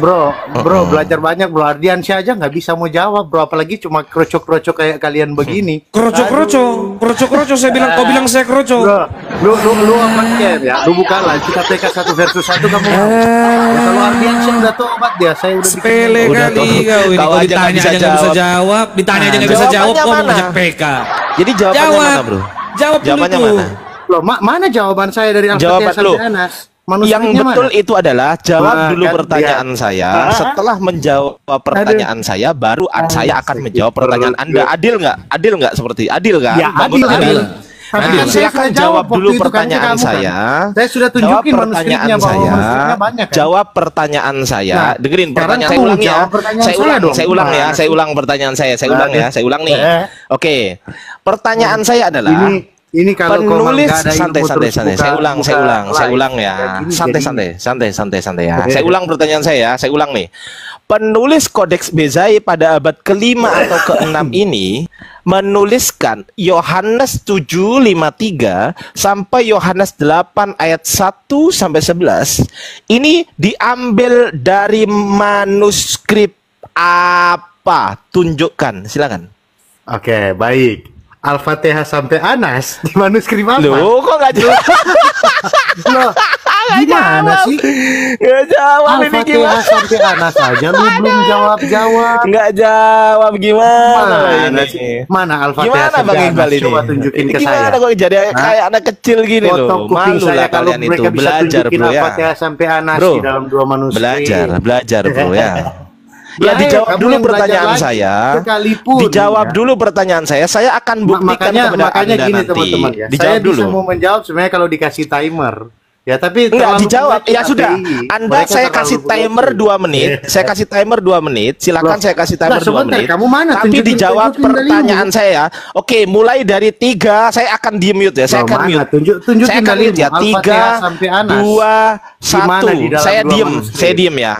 Bro, belajar banyak bro. Ardiansyah aja nggak bisa mau jawab bro, apalagi cuma kroco-kroco kayak kalian begini. Kroco, saya bilang, kau bilang saya kroco. Bro, lu apa ya? Lu bukanlah kita PK 1 versus 1 kamu. Ya, kalau Ardiansyah udah tobat dia, saya udah sepele kali kau ini. Kau ditanya aja nggak bisa jawab, ditanya aja nggak bisa jawab, kau mau ngajak PK. Jadi jawabannya mana bro? Jawabannya mana? Loh, mana jawaban saya dari Al-Fatihah sampai Anas? Yang betul mana? itu adalah jawab dulu pertanyaan saya. Setelah menjawab pertanyaan saya, baru saya akan menjawab pertanyaan Anda. Adil nggak seperti adil kan? Ya, adil. Nah, silakan jawab dulu pertanyaan saya. Saya sudah tunjukin pertanyaan saya. Banyak, kan? Jawab pertanyaan saya. Nah, dengerin pertanyaan saya ulang ya. Saya ulang pertanyaan saya. Saya ulang nih. Oke. Pertanyaan saya adalah ini kalau penulis santai. Saya ulang ya. Santai ya. Saya ulang pertanyaan saya. Saya ulang nih. Penulis Kodeks Bezai pada abad ke-5 atau ke-6 ini menuliskan Yohanes 7:53 sampai Yohanes 8 ayat 1 sampai 11. Ini diambil dari manuskrip apa? Tunjukkan, silakan. Oke, baik. Al-Fatihah sampai Anas di manuskrip apa? Loh, kok nggak jawab? Loh, gimana sih? Nggak jawab ini gimana? Al-Fatihah sampai Anas aja lu belum jawab. Nggak jawab gimana ini? Mana Al-Fatihah sampai Bang Anas? Iqbal ini? Coba tunjukin ke saya. Gimana kok jadi kayak anak kecil gini loh? Malu lah kalian itu. Belajar bro ya. Al-Fatihah sampai Anas di dalam 2 manuskrip. Belajar bro ya. Ya dijawab dulu pertanyaan saya. Dijawab dulu pertanyaan saya. Saya akan buktikan kepada Anda gini, nanti. Teman-teman ya. Dijawab saya dulu. bisa mau menjawab sebenarnya kalau dikasih timer. Ya tapi enggak dijawab. Ya sudah. Anda saya kasih timer 2 menit. Saya kasih timer 2 menit. Silakan saya kasih timer 2 menit. Kamu mana? Tapi dijawab pertanyaan saya. Oke, mulai dari 3 saya akan di mute ya. Saya akan mute. Saya akan mute ya. 3, 2, 1. Saya diem ya.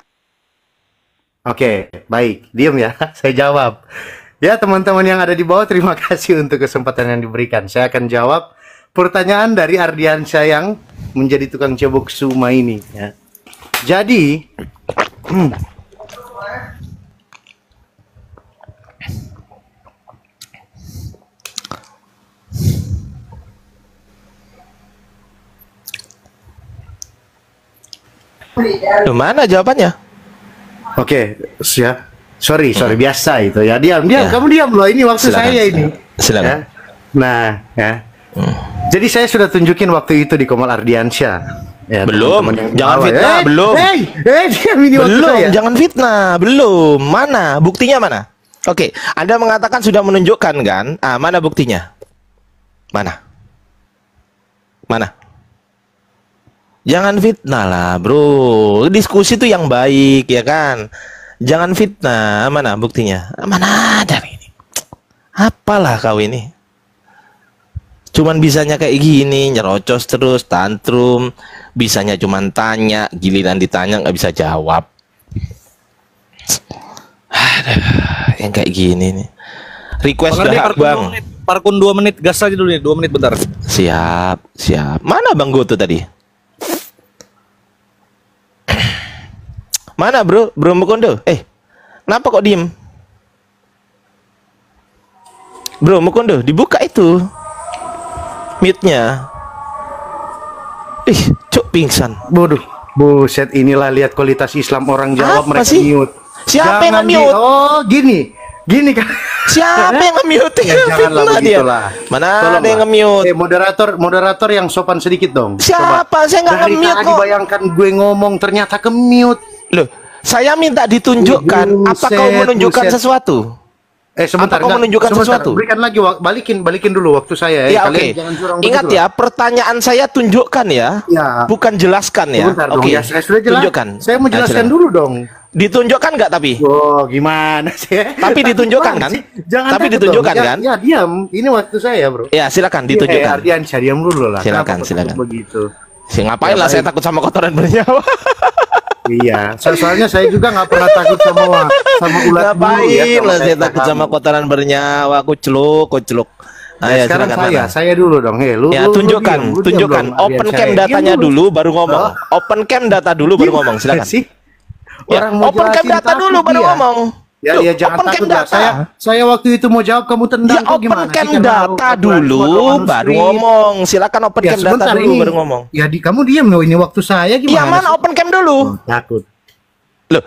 Oke, baik. Diem ya. Saya jawab. Ya, teman-teman yang ada di bawah, terima kasih untuk kesempatan yang diberikan. Saya akan jawab pertanyaan dari Ardiansyah yang menjadi tukang cebok Suma ini. Ya. Jadi, mana jawabannya? Oke, ya. Sorry, biasa itu ya. Diam, kamu diam loh. Ini waktu saya ini. Silakan. Ya. Nah, ya. Jadi saya sudah tunjukin waktu itu di Komal Ardiansyah. Ya, belum, jangan fitnah, belum. Diam ini waktu belum, saya. jangan fitnah, belum. Mana? Buktinya mana? Oke, Anda mengatakan sudah menunjukkan kan? Mana buktinya? Mana? Jangan fitnah lah bro. Diskusi itu yang baik ya kan. Jangan fitnah. Mana buktinya? Mana ada ini? Apalah kau ini? Cuman bisanya kayak gini, nyerocos terus, tantrum. Bisanya cuman tanya, giliran ditanya nggak bisa jawab. Aduh, yang kayak gini nih. Request udah bang. Parkun 2 menit, gas aja dulu nih, 2 menit bentar. Siap. Mana Bang Goto tadi? Mana bro Mukondo? Kenapa kok diem? Bro Mukondo, dibuka itu mute-nya. Cuk pingsan. Bodoh. Buset, inilah lihat kualitas Islam orang jawab. Apa mereka sih? Mute. Siapa yang nge-mute? Gini kan. Siapa yang nge-mute? Janganlah begitulah. Mana ada yang nge-mute? Moderator yang sopan sedikit dong. Siapa? Coba. Saya nggak nge-mute kok. Tadi bayangkan gue ngomong ternyata ke-mute. Loh, saya minta ditunjukkan. Apa kau menunjukkan sesuatu? Sebentar. Apa kau menunjukkan sesuatu? Berikan lagi, balikin dulu waktu saya. Ya, oke. Ingat ya, pertanyaan saya tunjukkan ya. Bukan jelaskan ya. Oke. Ya, saya sudah jelaskan. Saya mau jelaskan dulu dong. Ditunjukkan nggak tapi? Oh, gimana sih? Tapi ditunjukkan kan? Tapi ditunjukkan kan? Ya, diam. Ini waktu saya, bro. Ya, silakan ditunjukkan. Ardiansyah, diam dulu lah. Silakan. Begitu. Ngapain lah saya takut sama kotoran bernyawa. Iya, soalnya saya juga nggak pernah takut sama ulat bulu ya. Ngapain lah saya takut sama kotoran bernyawa, kuceluk. Ayo, sekarang saya dulu dong. Tunjukkan. Open cam datanya dulu baru ngomong. Open cam data dulu baru ngomong, silakan. Ya, Orang mau open cam jelasin data takut dulu baru dia. ngomong. Ya, Loh, ya jangan open cam takut lah. data. Saya waktu itu mau jawab kamu tendang Ya kok open gimana? cam Sih, kan data baru dulu baru ngomong. Silakan open Ya cam data sebentar dulu ini. baru ngomong. Ya kamu diam loh, ini waktu saya Iya gimana? mana sih? open cam dulu. Takut. Loh,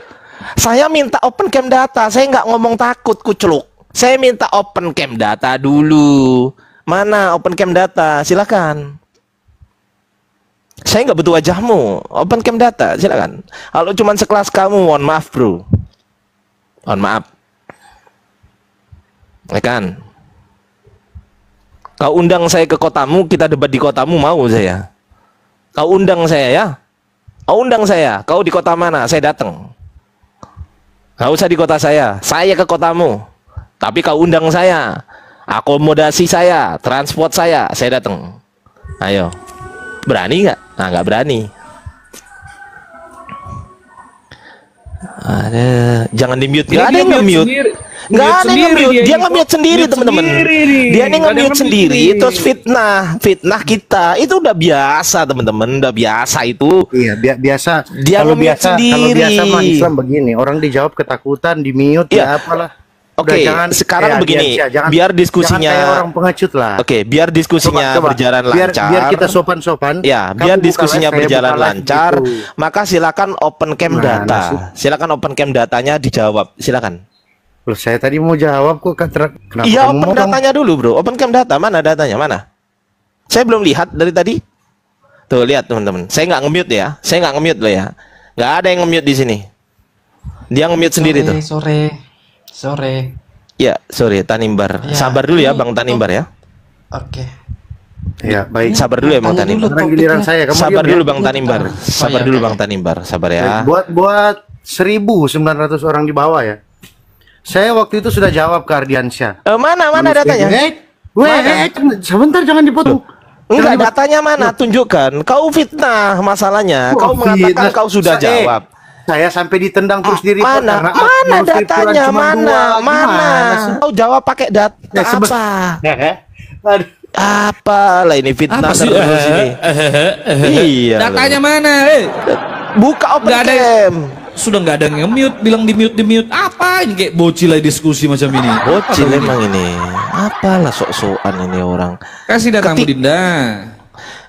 saya minta open cam data. Saya nggak ngomong takut, kucluk. Saya minta open cam data dulu. Mana open cam data? Silakan. Saya nggak butuh wajahmu. Open cam data, silakan. Kalau cuman sekelas kamu, mohon maaf bro. Mohon maaf. Ya kan? Kau undang saya ke kotamu, kita debat di kotamu, mau saya. Kau undang saya ya. Kau undang saya. Kau di kota mana? Saya datang. Gak usah di kota saya ke kotamu. Tapi kau undang saya, akomodasi saya, transport saya datang. Ayo, berani nggak? Nah, nggak berani. Ada, jangan di mute. Nggak ada yang nge-mute. Nggak ada yang nge-mute. Dia nge-mute sendiri, teman-teman. Dia nih nge-mute sendiri. Itu fitnah kita. Itu udah biasa, teman-teman. Udah biasa itu. Iya, biasa. Dia kalau nge-mute biasa, sendiri. kalau biasa mah Islam begini, orang dijawab ketakutan, di mute, Iya. ya apalah. Oke, Udah, jangan sekarang begini, biar diskusinya- jangan kayak orang pengecut lah. Oke, biar diskusinya berjalan lancar. Biar kita sopan-sopan. Ya, Kamu biar buka diskusinya live, saya berjalan buka live lancar, gitu. maka silakan open cam Mana data. sih? Silakan open cam datanya dijawab. Silakan. Loh, saya tadi mau jawab kok kenapa Iya, kamu open motong? datanya dulu, bro. Open cam data, mana datanya? Mana? Saya belum lihat dari tadi. Tuh, lihat teman-teman. Saya nggak nge-mute ya. Saya nggak nge-mute loh ya. Nggak ada yang nge-mute di sini. Dia nge-mute sendiri tuh. Sore. Ya, sorry, Tanimbar. Ya, Sabar dulu ya, ini Bang Tanimbar ya. Oke. Ya, baik. Sabar dulu ya, Bang Tanya Tanimbar. dulu. Sekarang giliran saya, kamu Sabar diam dulu, ya? Bang Tanimbar. Sabar iya, dulu, oke. Bang Tanimbar. Sabar ya. Buat 1.900 orang di bawah ya. Saya waktu itu sudah jawab ke Ardiansyah. Mana datanya? Sebentar jangan dipotong. Enggak, datanya mana? Tunjukkan. Kau fitnah masalahnya. Kau mengatakan kau sudah jawab. Saya sampai ditendang terus diri. Mana datanya? Mana? Kau jawab pakai data apa? Aduh. Apalah ini fitnah Apa sih? terus ini. Iya. Datanya loh. mana? Buka open Nggak ada. cam. Sudah nggak ada yang nge-mute, bilang di mute. Apa ini kayak bocil lah diskusi macam ini? Bocil emang ini. Apalah sok-sokan ini orang. Kasih datamu Dinda.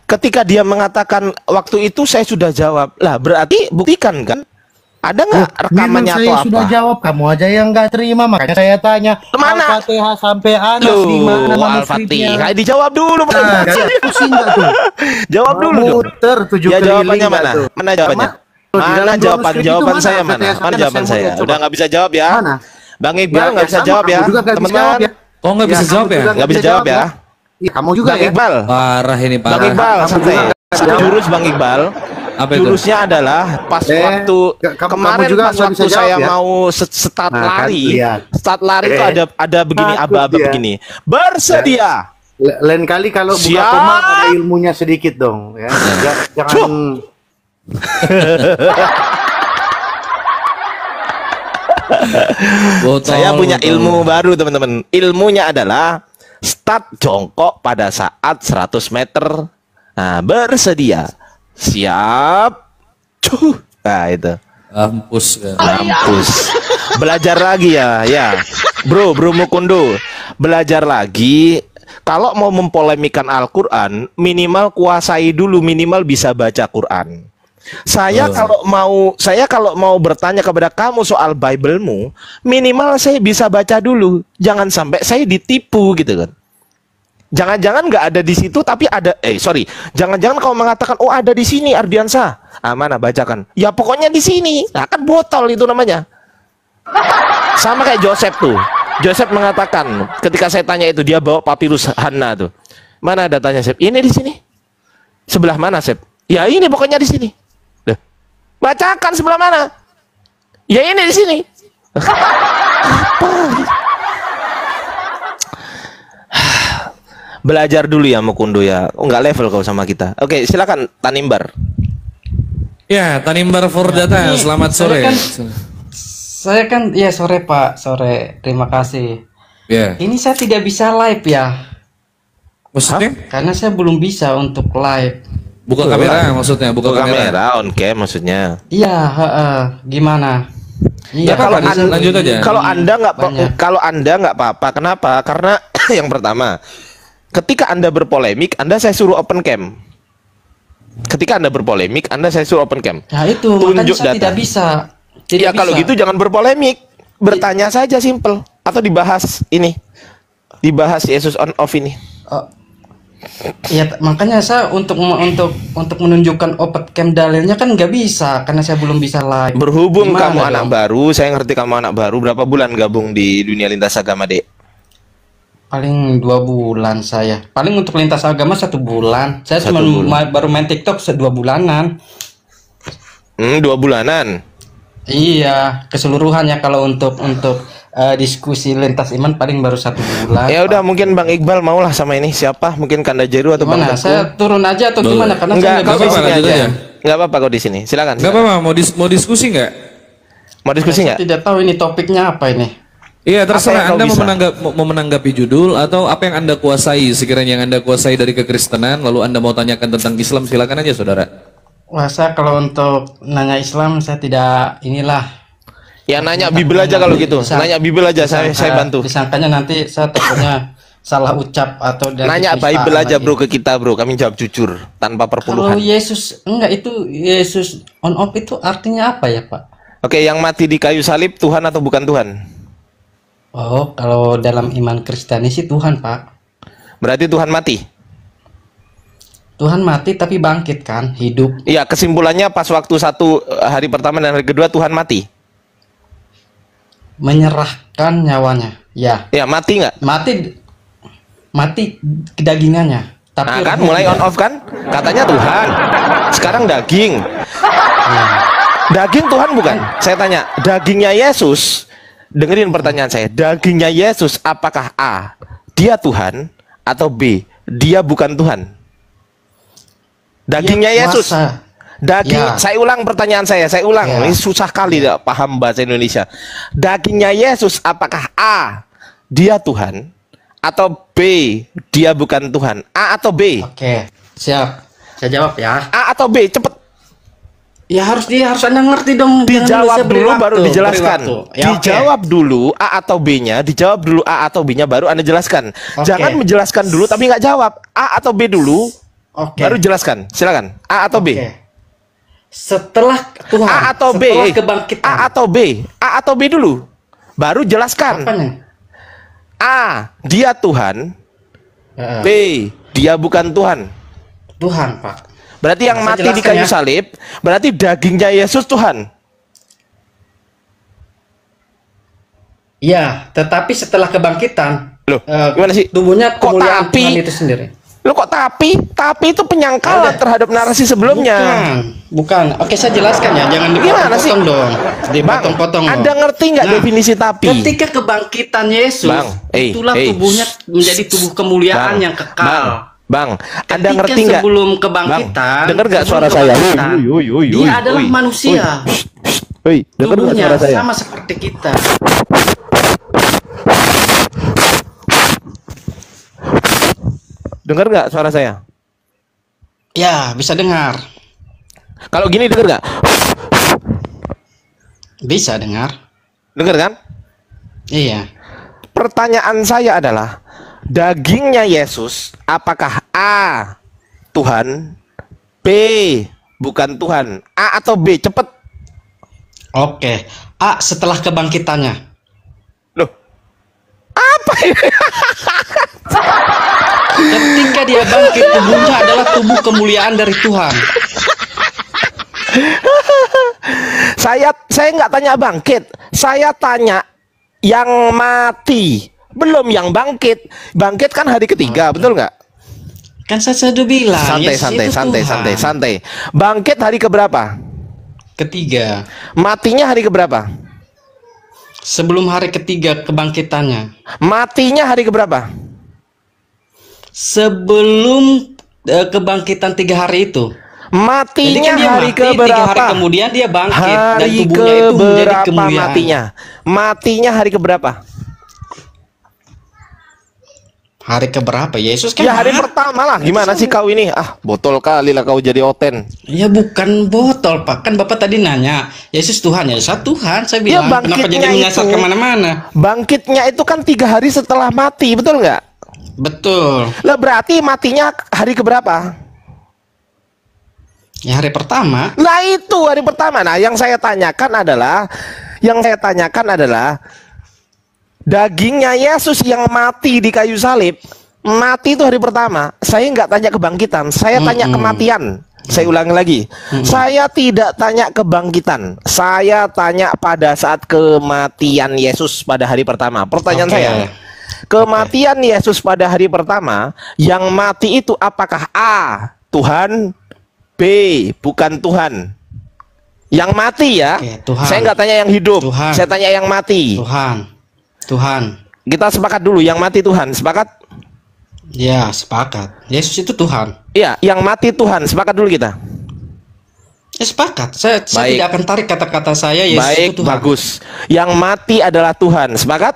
Ketika dia mengatakan waktu itu saya sudah jawab. Lah berarti buktikan kan? Ada nggak rekamannya Memang atau saya apa? sudah jawab, kamu aja yang nggak terima, makanya saya tanya. Mana? Al-Fatihah sampai Anas di mana Loh, manuskripnya? Al-Fatihah. Dijawab dulu, Pak. Nah, pusing nggak tuh? Jawab dulu dong. Muter 7 Ya keliling jawabannya nggak mana? tuh? Mana jawabannya? Di Mana dalam jawaban manuskrip itu jawaban mana? saya mana? Al-Fatihah Mana sampai jawaban Anas, saya? coba. Udah nggak bisa jawab ya? Mana? Bang Iqbal nggak bisa sama, jawab ya, kamu juga nggak bisa jawab teman-teman. ya. Oh nggak bisa Ya, jawab kamu ya? juga Nggak bisa jawab ya. Iya, kamu juga Bang ya. Iqbal. Parah ini Bang parah. Iqbal, Kamu santai. juga nggak bisa Jurus Bang Iqbal. Apa itu? Jurusnya adalah pas waktu kamu kemarin juga pas nggak waktu bisa jawab saya ya? mau start Nah, kan, lari. lihat. Start lari itu ada begini takut aba-aba dia. begini. Bersedia. Lain kali kalau buka Siap. koma ada ilmunya sedikit dong ya. Jangan Botol, Saya punya botol. ilmu baru teman-teman. Ilmunya adalah start jongkok pada saat 100 meter. Nah, bersedia. Siap. Cuh. Nah, itu. Ampus kan. Mampus. Belajar lagi ya. Bro Mukundo. Belajar lagi. Kalau mau mempolemikan Al-Qur'an, minimal kuasai dulu, minimal bisa baca Quran. Saya kalau mau bertanya kepada kamu soal Bible-mu, minimal saya bisa baca dulu. Jangan sampai saya ditipu gitu kan. Jangan-jangan nggak ada di situ tapi ada jangan-jangan kau mengatakan oh ada di sini Ardiansyah. Ah, mana bacakan. Ya pokoknya di sini. Nah, kan botol itu namanya. Sama kayak Joseph tuh. Joseph mengatakan ketika saya tanya itu dia bawa papirus Hana tuh. Mana datanya, Sep? Ini di sini. Sebelah mana, Sep? Ya ini pokoknya di sini. Duh. Bacakan sebelah mana? Ya ini di sini. Apa? Belajar dulu ya Mukundo ya. Oh, nggak level kau sama kita. Oke, silakan Tanimbar. Ya, Tanimbar for Data. Ini Selamat sore. Saya kan ya sore Pak, sore. Terima kasih. Ya. Ini saya tidak bisa live ya. Maksudnya? Karena saya belum bisa untuk live. Buka kamera maksudnya, buka kamera. on cam maksudnya. Iya, gimana? Iya, Nggak apa-apa, lanjut aja. Kalau anda nggak apa-apa. Kenapa? Karena yang pertama, ketika anda berpolemik, saya suruh open cam. Ketika anda berpolemik, saya suruh open cam. Nah itu makanya saya tidak bisa. Ya kalau gitu jangan berpolemik, bertanya saja simple atau dibahas Yesus on off ini. Ya makanya saya untuk menunjukkan open cam dalilnya kan nggak bisa karena saya belum bisa live. Berhubung Gimana kamu dong? anak baru, saya ngerti kamu anak baru. Berapa bulan gabung di dunia lintas agama, Dek? Paling 2 bulan saya. Paling untuk lintas agama 1 bulan. Saya cuma baru main TikTok 2 bulanan. 2 bulanan. Iya, keseluruhannya kalau untuk diskusi lintas iman paling baru 1 bulan. Ya udah, mungkin Bang Iqbal maulah sama ini siapa? Mungkin Kanda Jeru atau Bang Gimana? Teguh. Saya turun aja atau gimana? Karena saya Enggak, kau di apa-apa, sini lanjut aja. aja. Enggak apa-apa kau di sini. Silakan. Nggak apa-apa, mau diskusi nggak? Mau diskusi saya nggak? tidak tahu ini topiknya apa ini. Iya, Apa yang terserah Anda kau mau menanggapi judul atau apa yang Anda kuasai, sekiranya yang Anda kuasai dari kekristenan, lalu Anda mau tanyakan tentang Islam, silakan aja saudara. Wah, saya kalau untuk nanya Islam saya tidak inilah. Ya nanya Bible aja kalau gitu. Nanya Bible aja, saya bantu. Disangkanya nanti saya takutnya salah ucap atau dari Nanya penistaan Bible aja lagi. bro ke kita bro. Kami jawab jujur tanpa Kalau perpuluhan. Yesus enggak, itu Yesus on off itu artinya apa ya, Pak? Oke, yang mati di kayu salib Tuhan atau bukan Tuhan? Oh, kalau dalam iman Kristiani sih Tuhan, Pak. Berarti Tuhan mati. Tuhan mati tapi bangkit kan, hidup. Iya, kesimpulannya pas waktu hari pertama dan hari kedua Tuhan mati. Menyerahkan nyawanya. Ya. Ya, mati nggak? Mati kedagingannya. Tapi Nah kan rohnya mulai on tidak. off kan? Katanya Tuhan. Sekarang daging. Ya. Daging Tuhan bukan? Saya tanya, dagingnya Yesus. Dengerin pertanyaan saya. Dagingnya Yesus apakah A, dia Tuhan, atau B, dia bukan Tuhan? Dagingnya Dia Yesus. kuasa. Ya. Saya ulang pertanyaan saya ulang. Ya. Ini susah kali tidak paham bahasa Indonesia. Dagingnya Yesus apakah A, dia Tuhan, atau B, dia bukan Tuhan? A atau B? Oke, siap. Saya jawab ya. A atau B? Cepet. Ya harus Anda ngerti dong. Dijawab Saya beri dulu waktu, baru beri dijelaskan. waktu. Ya, Dijawab dulu A atau B-nya, dijawab dulu A atau B-nya baru Anda jelaskan. Oke. Jangan menjelaskan dulu tapi nggak jawab. A atau B dulu, Oke. baru jelaskan. Silakan. A atau B? Oke. Setelah Tuhan. A atau B? Setelah kebangkitan. A atau B? A atau B dulu. Baru jelaskan. Apanya? A, dia Tuhan. Heeh. B, dia bukan Tuhan. Tuhan, Pak. Berarti yang Saya mati di jelaskan kayu ya. salib, berarti dagingnya Yesus Tuhan. Iya, tetapi setelah kebangkitan, Loh, gimana sih? tubuhnya Kok kemuliaan tapi? Tuhan itu sendiri. Lo kok tapi itu penyangkalan Ada. terhadap narasi sebelumnya. Bukan. Oke, saya jelaskan ya. Jangan Gimana sih? dipotong-potong dong. Bang, Dipotong-potong dong. Anda ngerti nggak Nah, definisi tapi? Ketika kebangkitan Yesus, Bang, itulah tubuhnya menjadi tubuh kemuliaan yang kekal. Bang, Anda Ketika ngerti nggak? sebelum kebangkitan, Bang, dengar nggak sebelum suara saya? kebangkitan, dia adalah manusia. Woi, dengar nggak Tubuhnya suara saya? sama seperti kita. Dengar nggak suara saya? Ya, bisa dengar. Kalau gini dengar nggak? Bisa dengar. Dengar kan? Iya. Pertanyaan saya adalah, dagingnya Yesus apakah A, Tuhan, B, bukan Tuhan? A atau B? Cepet. Oke. A, setelah kebangkitannya. Loh, apa ini? Ketika dia bangkit, tubuhnya adalah tubuh kemuliaan dari Tuhan. Saya nggak tanya bangkit, saya tanya yang mati, belum yang bangkit. Bangkit kan hari ketiga, betul nggak? Kan saya sudah bilang. Santai, Yesus santai, itu santai, Tuhan. santai, santai. Bangkit hari keberapa? Ketiga. Matinya hari keberapa? Sebelum hari ketiga kebangkitannya. Matinya hari keberapa? Sebelum kebangkitan 3 hari itu. Matinya Jadi kan dia hari mati, 3 keberapa? hari kemudian dia bangkit dan Hari tubuhnya itu menjadi keberapa kemuliaan. matinya? Matinya hari keberapa? Hari keberapa? Yesus kan Ya hari pertama lah. Gimana sih kau ini? Ah, botol kali lah kau jadi oten. Ya bukan botol Pak, kan Bapak tadi nanya Yesus Tuhan, ya saya Tuhan, saya Ya, bilang kenapa jadi bangkitnya menyasar itu- kemana-mana. Bangkitnya itu kan 3 hari setelah mati, betul nggak? Betul. Lah berarti matinya hari keberapa? Ya hari pertama. Nah itu hari pertama. Nah yang saya tanyakan adalah dagingnya Yesus yang mati di kayu salib, mati itu hari pertama. Saya nggak tanya kebangkitan, saya tanya kematian. Saya ulangi lagi, saya tidak tanya kebangkitan, saya tanya pada saat kematian Yesus pada hari pertama. Pertanyaan Oke. saya, kematian Yesus pada hari pertama, yang mati itu apakah A, Tuhan, B, bukan Tuhan? Yang mati ya, Oke, Tuhan. saya nggak tanya yang hidup, Tuhan. saya tanya yang mati. Tuhan. Kita sepakat dulu, yang mati Tuhan, sepakat? Ya sepakat. Yesus itu Tuhan. Iya, yang mati Tuhan, sepakat dulu kita. Ya sepakat. Saya Baik. tidak akan tarik kata-kata saya Yesus Baik, itu Tuhan. bagus. Yang mati adalah Tuhan, sepakat?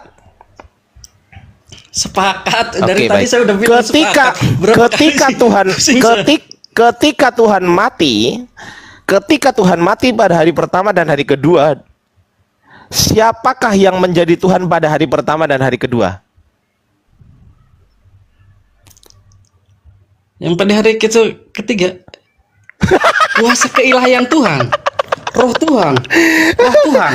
Sepakat. Oke, Dari tadi baik. saya udah bilang Ketika sepakat. Berapa ketika kali? Tuhan Pusing saya. ketika Tuhan mati pada hari pertama dan hari kedua, siapakah yang menjadi Tuhan pada hari pertama dan hari kedua? Yang pada hari ketiga kuasa keilahian Tuhan, roh Tuhan, roh Tuhan.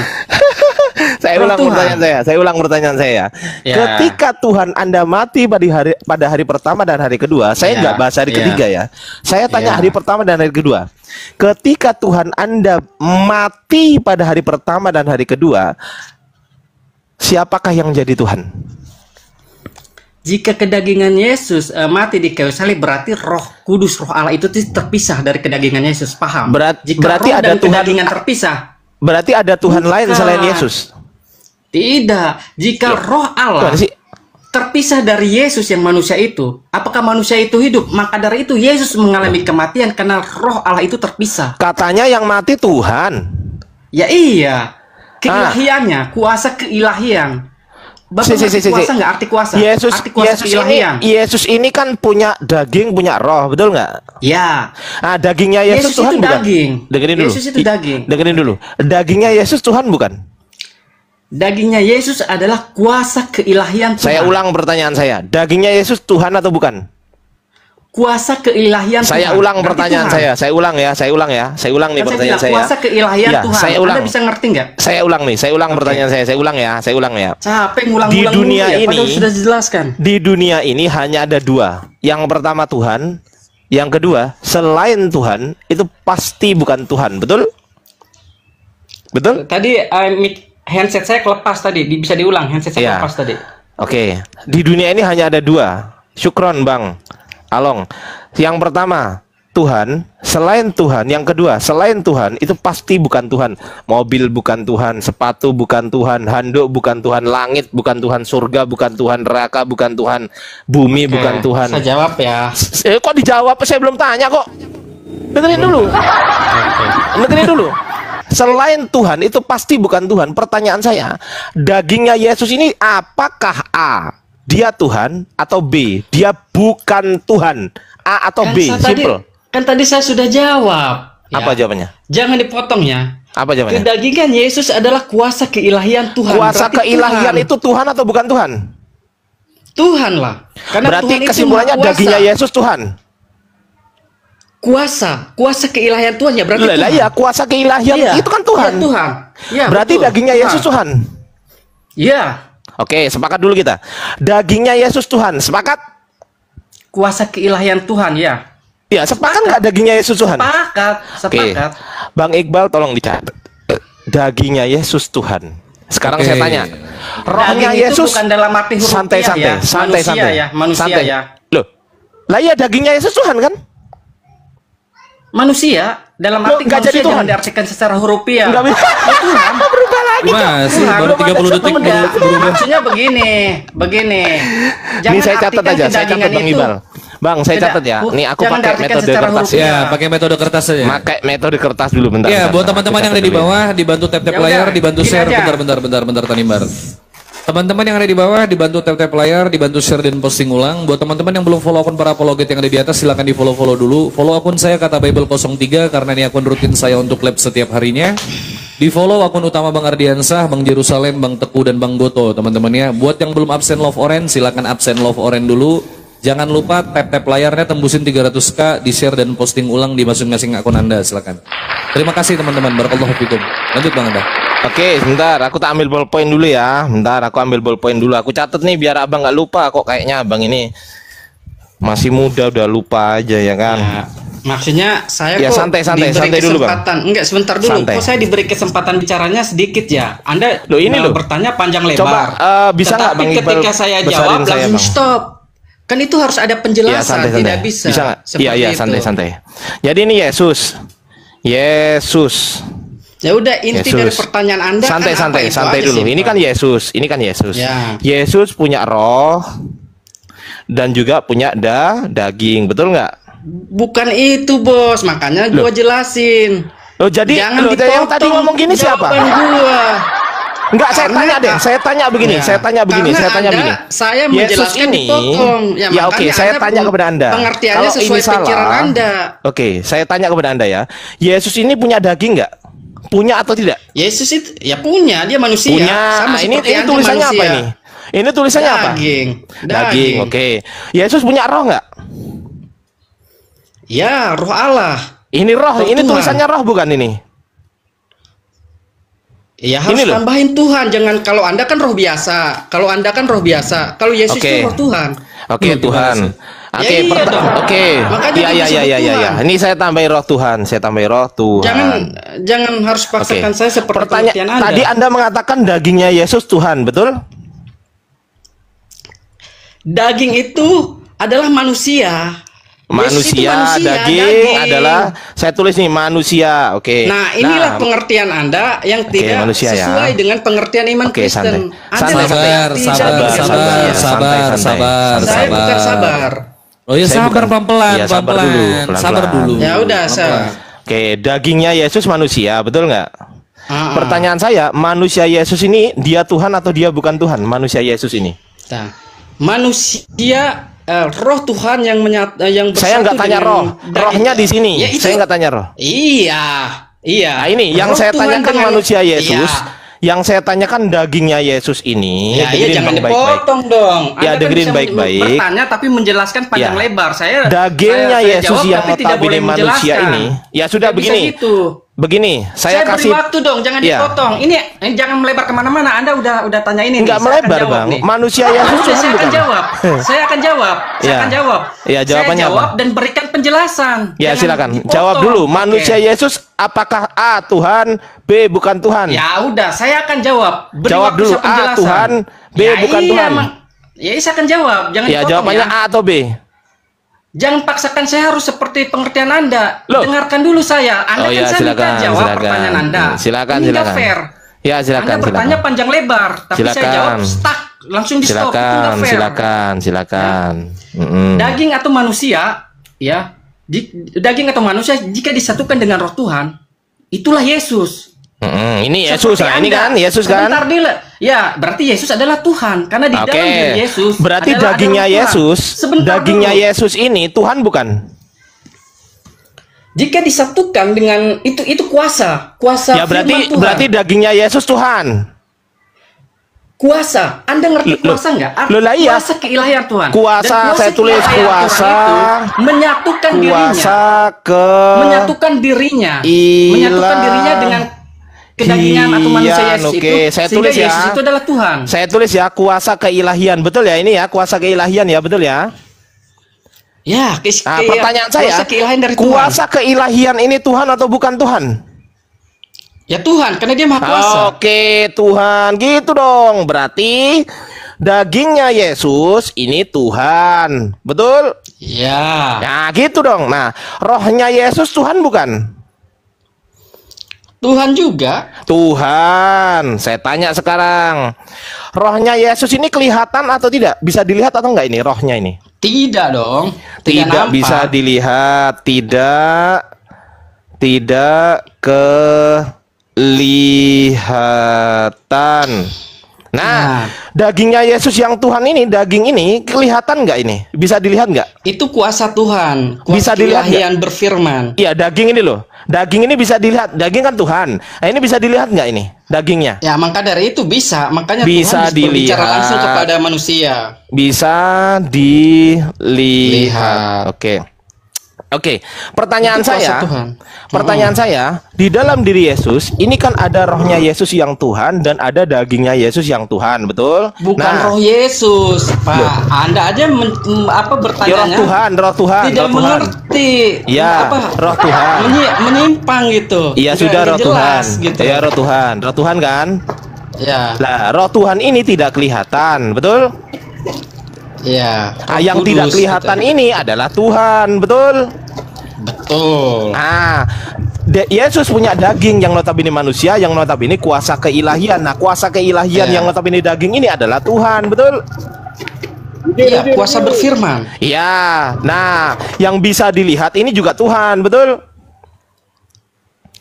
Saya Roh ulang Tuhan. pertanyaan saya. Ya. Ketika Tuhan Anda mati pada hari pertama dan hari kedua, saya Ya, nggak bahas hari ya. ketiga ya. Saya tanya Ya. hari pertama dan hari kedua. Ketika Tuhan Anda mati pada hari pertama dan hari kedua, siapakah yang jadi Tuhan? Jika kedagingan Yesus mati di kayu salib, berarti Roh Kudus, Roh Allah itu terpisah dari kedagingan Yesus. Paham? Jika berarti roh ada dan Tuhan- kedagingan terpisah. Berarti ada Tuhan lain Bukan. selain Yesus. Tidak. Jika Roh Allah Gimana sih? terpisah dari Yesus yang manusia itu, apakah manusia itu hidup? Maka dari itu Yesus mengalami kematian karena Roh Allah itu terpisah. Katanya yang mati Tuhan. Ya iya. Keilahiannya, kuasa keilahian. Bapak ngerti kuasa nggak? Arti kuasa? Arti kuasa keilahian. Yesus ini kan punya daging, punya roh, betul nggak? Ya. Ah, dagingnya Yesus, Yesus Tuhan itu bukan? daging. Dengerin dulu. Yesus itu daging. Dengerin dulu. Dagingnya Yesus Tuhan bukan? Dagingnya Yesus adalah kuasa keilahian Tuhan. Saya ulang pertanyaan saya. Dagingnya Yesus Tuhan atau bukan? Kuasa keilahian Saya Tuhan. ulang Berarti pertanyaan Tuhan. saya. Saya ulang ya. Saya ulang nih Kan pertanyaan bilang, saya. kuasa keilahian Ya, Tuhan. saya ulang. Anda bisa ngerti nggak? Saya ulang nih. Saya ulang pertanyaan saya. Saya ulang ya. Capek ngulang-ngulang Di dulu dunia ya, padahal ini- sudah dijelaskan. Di dunia ini hanya ada 2. Yang pertama Tuhan, yang kedua selain Tuhan itu pasti bukan Tuhan, betul? Betul? Tadi handset saya kelepas tadi, bisa diulang handset Iya. saya kelepas tadi. Oke. Di dunia ini hanya ada 2. Syukron Bang Along. Yang pertama Tuhan, selain Tuhan. Yang kedua, selain Tuhan itu pasti bukan Tuhan. Mobil bukan Tuhan, sepatu bukan Tuhan, handuk bukan Tuhan, langit bukan Tuhan, surga bukan Tuhan, neraka bukan Tuhan, bumi bukan Tuhan. Saya jawab ya. Kok dijawab? Saya belum tanya kok. Dengerin dulu. Dengerin dulu. Selain Tuhan itu pasti bukan Tuhan. Pertanyaan saya, dagingnya Yesus ini apakah A, dia Tuhan, atau B, dia bukan Tuhan? A atau B? Simple. Kan tadi saya sudah jawab. Ya. Apa jawabannya? Jangan dipotong ya. Apa jawabannya? Kedagingan Yesus adalah kuasa keilahian Tuhan. Kuasa Berarti keilahian Tuhan. itu Tuhan atau bukan Tuhan? Tuhan lah. Karena Berarti Tuhan itu kesimpulannya Maha Kuasa. dagingnya Yesus Tuhan. Kuasa keilahian Tuhan ya berarti Lah Tuhan. ya, kuasa keilahian Iya. itu kan Tuhan. Iya, Tuhan. Iya, Berarti betul. dagingnya Yesus Tuhan. Iya. Oke, sepakat dulu kita. Dagingnya Yesus Tuhan. Sepakat? Kuasa keilahian Tuhan ya. Ya, sepakat nggak dagingnya Yesus Tuhan? Sepakat. Oke, Sepakat. Bang Iqbal tolong dicatat. Dagingnya Yesus Tuhan. Sekarang Oke. saya tanya, rohnya Daging itu Yesus bukan dalam arti huruf santai-santai, ya. santai-santai, Manusia ya, manusia santai. ya. Loh, lah ya dagingnya Yesus Tuhan kan? Manusia dalam Loh, arti nggak jadi manusia Tuhan. jangan diartikan secara hurufiah. Nggak bisa. Ya Tuhan. Berubah lagi. Masih Tuhan, baru lu 30 detik Enggak, berubah. maksudnya begini. Ini saya catat artikan aja, saya catat kedagingan Bang itu- Iqbal. Bang, saya Tidak, catat ya. Nih aku jangan pakai diartikan metode secara kertas. huruf. Ya, pakai metode kertas saja. Pakai metode kertas dulu bentar. Ya, bentar, buat bentar. teman-teman Aku yang ada di catat dulu ya. bawah, dibantu tap-tap Ya udah, layar, dibantu gini share. aja. Bentar, Tanimbar. Teman-teman yang ada di bawah dibantu tap-tap layar, dibantu share dan posting ulang. Buat teman-teman yang belum follow akun para apologet yang ada di atas, silakan di follow dulu. Follow akun saya Kata Bible 03 karena ini akun rutin saya untuk lab setiap harinya. Di follow akun utama Bang Ardiansah, Bang Jerusalem, Bang Teku dan Bang Goto teman-teman ya. Buat yang belum absen love orange, silakan absen love orange dulu. Jangan lupa tap-tap layarnya tembusin 300k, di share dan posting ulang di masing-masing akun Anda, silakan. Terima kasih teman-teman, barakallahu fikum. Lanjut Bang Anda. Oke, sebentar, aku tak ambil ballpoint dulu ya. Bentar, aku ambil ballpoint dulu. Aku catat nih biar abang nggak lupa. Kok kayaknya abang ini masih muda udah lupa aja ya kan? Ya, maksudnya saya Ya, kok santai diberi dulu, Bang. kesempatan. Enggak, sebentar dulu. Santai. Kok saya diberi kesempatan bicaranya sedikit ya? Anda Loh, ini loh. bertanya panjang lebar. Coba, bisa nggak Tetapi Bang Iqbal ketika saya besarin jawab saya, langsung Bang? stop. Kan itu harus ada penjelasan, Ya, santai. tidak bisa. Bisa nggak? seperti Iya, itu. santai. Jadi ini Yesus. Ya udah, inti Yesus. dari pertanyaan Anda Santai kan apa itu santai aja dulu. sih, Ini Pak. kan Yesus. Ya. Yesus punya roh dan juga punya daging, betul nggak? Bukan itu, Bos. Makanya gua jelasin. Loh, jadi Jangan loh, yang tadi dipotong ngomong gini siapa? jawaban gua. Enggak, saya Karena- tanya deh. Saya tanya begini. Ya, Saya tanya begini. karena saya menjelaskan dipotong. Ya, Ya, oke. makanya Saya Anda tanya kepada Anda. pengertiannya Kalau sesuai ini salah, pikiran Anda. Oke, saya tanya kepada Anda ya. Yesus ini punya daging nggak? Punya atau tidak? Yesus itu ya punya, dia manusia. Punya. Sama Ini seperti Anda tulisannya apa manusia. ini? Ini tulisannya apa? Daging. Daging. Oke. Yesus punya roh nggak? Ya, roh Allah. Ini roh. Roh Ini Tuhan. tulisannya roh bukan ini? Ya harus Ini loh. tambahin Tuhan. Jangan, kalau Anda kan roh biasa. Kalau Anda kan roh biasa. Kalau Yesus Oke. itu roh Tuhan. Oke, Tuhan. Ya iya dong. Oke. Makanya Iya, iya, disebut iya, iya, Tuhan. iya. Ini saya tambahin roh Tuhan. Saya tambahin roh Tuhan. Jangan harus paksakan saya seperti pengertian Anda. Tadi Anda mengatakan dagingnya Yesus Tuhan, betul? Daging itu adalah manusia. Yesus itu Manusia, daging adalah, saya tulis nih manusia, oke. Nah, inilah pengertian Anda yang Oke, tidak manusia ya. sesuai dengan pengertian iman Oke, Kristen. santai. Anda Santai, mengerti sabar, saya bukan sabar, manusia. sabar, sabar, Saya bukan sabar. Oh ya, Saya sabar bukan- pelan-pelan, Iya, sabar dulu, pelan-pelan. sabar dulu. Ya udah, saya. Oke, dagingnya Yesus manusia, betul nggak? Ah, Pertanyaan saya, manusia Yesus ini dia Tuhan atau dia bukan Tuhan? Manusia Yesus ini. Nah, manusia roh Tuhan yang yang Saya nggak bersatu tanya dengan roh, daging. rohnya di sini. Ya, itu- Saya nggak tanya roh. Iya, iya. Nah, ini yang Roh saya Tuhan tanyakan dengan- manusia Yesus. Iya. Yang saya tanyakan dagingnya Yesus ini. Ya, iya, dengerin jangan Bang baik-baik. dipotong dong. Ya, Anda kan dengerin bisa baik-baik. bertanya tapi menjelaskan panjang Ya. lebar. Saya Dagingnya saya Yesus jawab, yang tapi tidak boleh notabene manusia menjelaskan. ini. Ya sudah, Nggak bisa begini. gitu. Begini, saya Saya kasih beri waktu dong, jangan Iya. dipotong. Ini jangan melebar kemana-mana. Anda udah tanya ini. Nggak nih. Saya akan melebar, jawab Bang. nih. Manusia Yesus Udah, Tuhan saya akan bukan? jawab. Saya akan jawab. Saya Iya. akan jawab. Iya, jawabannya saya jawab apa? dan berikan penjelasan. Ya, Jangan silakan. dipotong. Jawab dulu. Oke. Manusia Yesus apakah A Tuhan, B bukan Tuhan? Ya udah, saya akan jawab. Beri Jawab waktu dulu. saya A penjelasan. Tuhan, B bukan iya, Tuhan. Ya, saya akan jawab. Jangan Ya, dipotong jawabannya ya. A atau B? Jangan paksakan saya harus seperti pengertian Anda. Loh. Dengarkan dulu saya. Anda Oh kan ya, saya minta silakan, jawab silakan. pertanyaan Anda. Silakan, Ini nggak silakan. fair. Ya, silakan, Anda bertanya silakan. panjang lebar, tapi saya Silakan. jawab stuck, langsung di stop. Itu nggak Silakan, fair. silakan. Mm-mm. Daging atau manusia, ya, daging atau manusia jika disatukan dengan Roh Tuhan, itulah Yesus. Mm-mm. Ini Yesus, Seperti nah, ini Anda. kan Yesus kan? Sebentar dulu. Ya, berarti Yesus adalah Tuhan karena di Oke. dalam diri Yesus Berarti adalah dagingnya Tuhan. Yesus, Sebentar dagingnya dulu. Yesus ini Tuhan bukan? Jika disatukan dengan itu kuasa Ya, berarti firman Tuhan. berarti dagingnya Yesus Tuhan. Kuasa, Anda ngerti Loh, kuasa nggak? loh, lah iya. Kuasa keilahian Tuhan. Kuasa, Dan saya tulis keilahian kuasa. Tuhan itu menyatukan dirinya, Kuasa ke menyatukan dirinya, Ilah- menyatukan dirinya dengan kedagingan atau manusia Iya, Yesus oke. itu. Saya Sehingga tulis ya. Yesus itu adalah Tuhan. Saya tulis ya kuasa keilahian, betul ya ini ya kuasa keilahian ya, betul ya. Ya, Nah, pertanyaan saya, kuasa keilahian dari Tuhan. kuasa keilahian ini Tuhan atau bukan Tuhan? Ya Tuhan, karena Dia Maha Kuasa. Oke, Tuhan, gitu dong. Berarti dagingnya Yesus ini Tuhan, betul? Ya, Nah, gitu dong. Nah, rohnya Yesus Tuhan bukan? Tuhan juga. Tuhan. Saya tanya sekarang, rohnya Yesus ini kelihatan atau tidak? Bisa dilihat atau enggak ini rohnya ini? Tidak dong. Tidak nampak. bisa dilihat, tidak kelihatan. Nah, dagingnya Yesus yang Tuhan ini, daging ini kelihatan nggak ini? Bisa dilihat nggak? Itu kuasa Tuhan, kuasa Bisa dilihat ilahian berfirman. Iya, daging ini loh. Daging ini bisa dilihat. Daging kan Tuhan. Nah, ini bisa dilihat nggak ini dagingnya? Ya, maka dari itu bisa. Makanya Bisa Tuhan berbicara dilihat. langsung kepada manusia. Bisa dilihat. Oke. Oke, pertanyaan Itu kuasa saya, Tuhan. pertanyaan saya, di dalam diri Yesus ini kan ada rohnya Yesus yang Tuhan dan ada dagingnya Yesus yang Tuhan, betul? Bukan roh Yesus, Pak. Anda aja ya roh bertanya. Tuhan, roh Tuhan, Tidak roh Tuhan. mengerti. Ya, roh Tuhan. Menyimpang gitu. Iya Nggak sudah roh Tuhan. jelas, gitu. Ya roh Tuhan kan? Ya, Lah, roh Tuhan ini tidak kelihatan, betul? ya. Ah, yang Kudus, tidak kelihatan gitu. ini adalah Tuhan, betul? Betul. Nah, Yesus punya daging yang notabene manusia, yang notabene kuasa keilahian. Nah, kuasa keilahian Ya. yang notabene daging ini adalah Tuhan, betul? Iya, kuasa berfirman. Iya. Nah, yang bisa dilihat ini juga Tuhan, betul?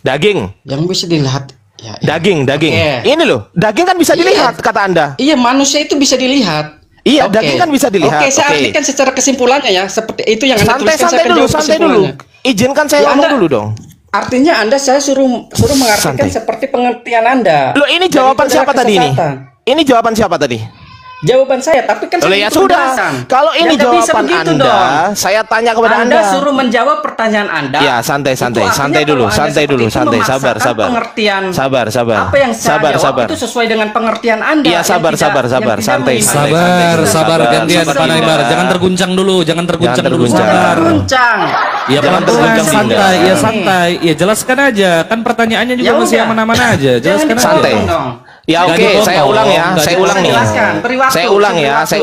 Daging, Yang bisa dilihat. Ya, ya. daging. Oke. Ini loh, daging kan bisa Iya. dilihat kata Anda. Iya, manusia itu bisa dilihat. Iya, Oke. daging kan bisa dilihat. Oke, saya Oke. artikan secara kesimpulannya ya. Seperti itu yang Anda tuliskan, saya Santai akan dulu, jawab santai dulu. kesimpulannya. Izinkan saya Ya, ngomong Anda- dulu dong. Artinya Anda saya suruh mengartikan Santai. seperti pengertian Anda. Loh, ini Dan jawaban itu adalah siapa tadi ini? kesesatan. Ini jawaban siapa tadi? Jawaban saya, tapi kan Loh, saya ya butuh sudah. penjelasan. Kalau ini Ya, nggak bisa jawaban begitu Anda, dong. saya tanya kepada Anda Anda. suruh menjawab pertanyaan Anda. Ya, santai Itu artinya dulu, kalau Anda santai dulu, seperti itu santai, sabar, memaksakan sabar. Pengertian Sabar. apa yang saya jawab itu sesuai dengan pengertian Anda. Iya, yang sabar, tidak- sabar, yang tidak santai, menyimpang. Sabar, gantian sabar, Pak Naimbar. Dinda. Jangan terguncang dulu, jangan terguncang dulu. terguncang. Sabar. Guncang. Ya Jangan pelan-pelan, terguncang, santai, Dinda. ya santai. Ya jelaskan aja. Kan pertanyaannya juga Ya masih udah. aman-aman aja. Jelaskan Jangan aja. Santai. dipotong dong. Ya Nggak oke, dipotong, saya ulang ya, nggak saya dipotong. ulang nih. Jelaskan, beri waktu, Saya ulang beri ya, waktu. saya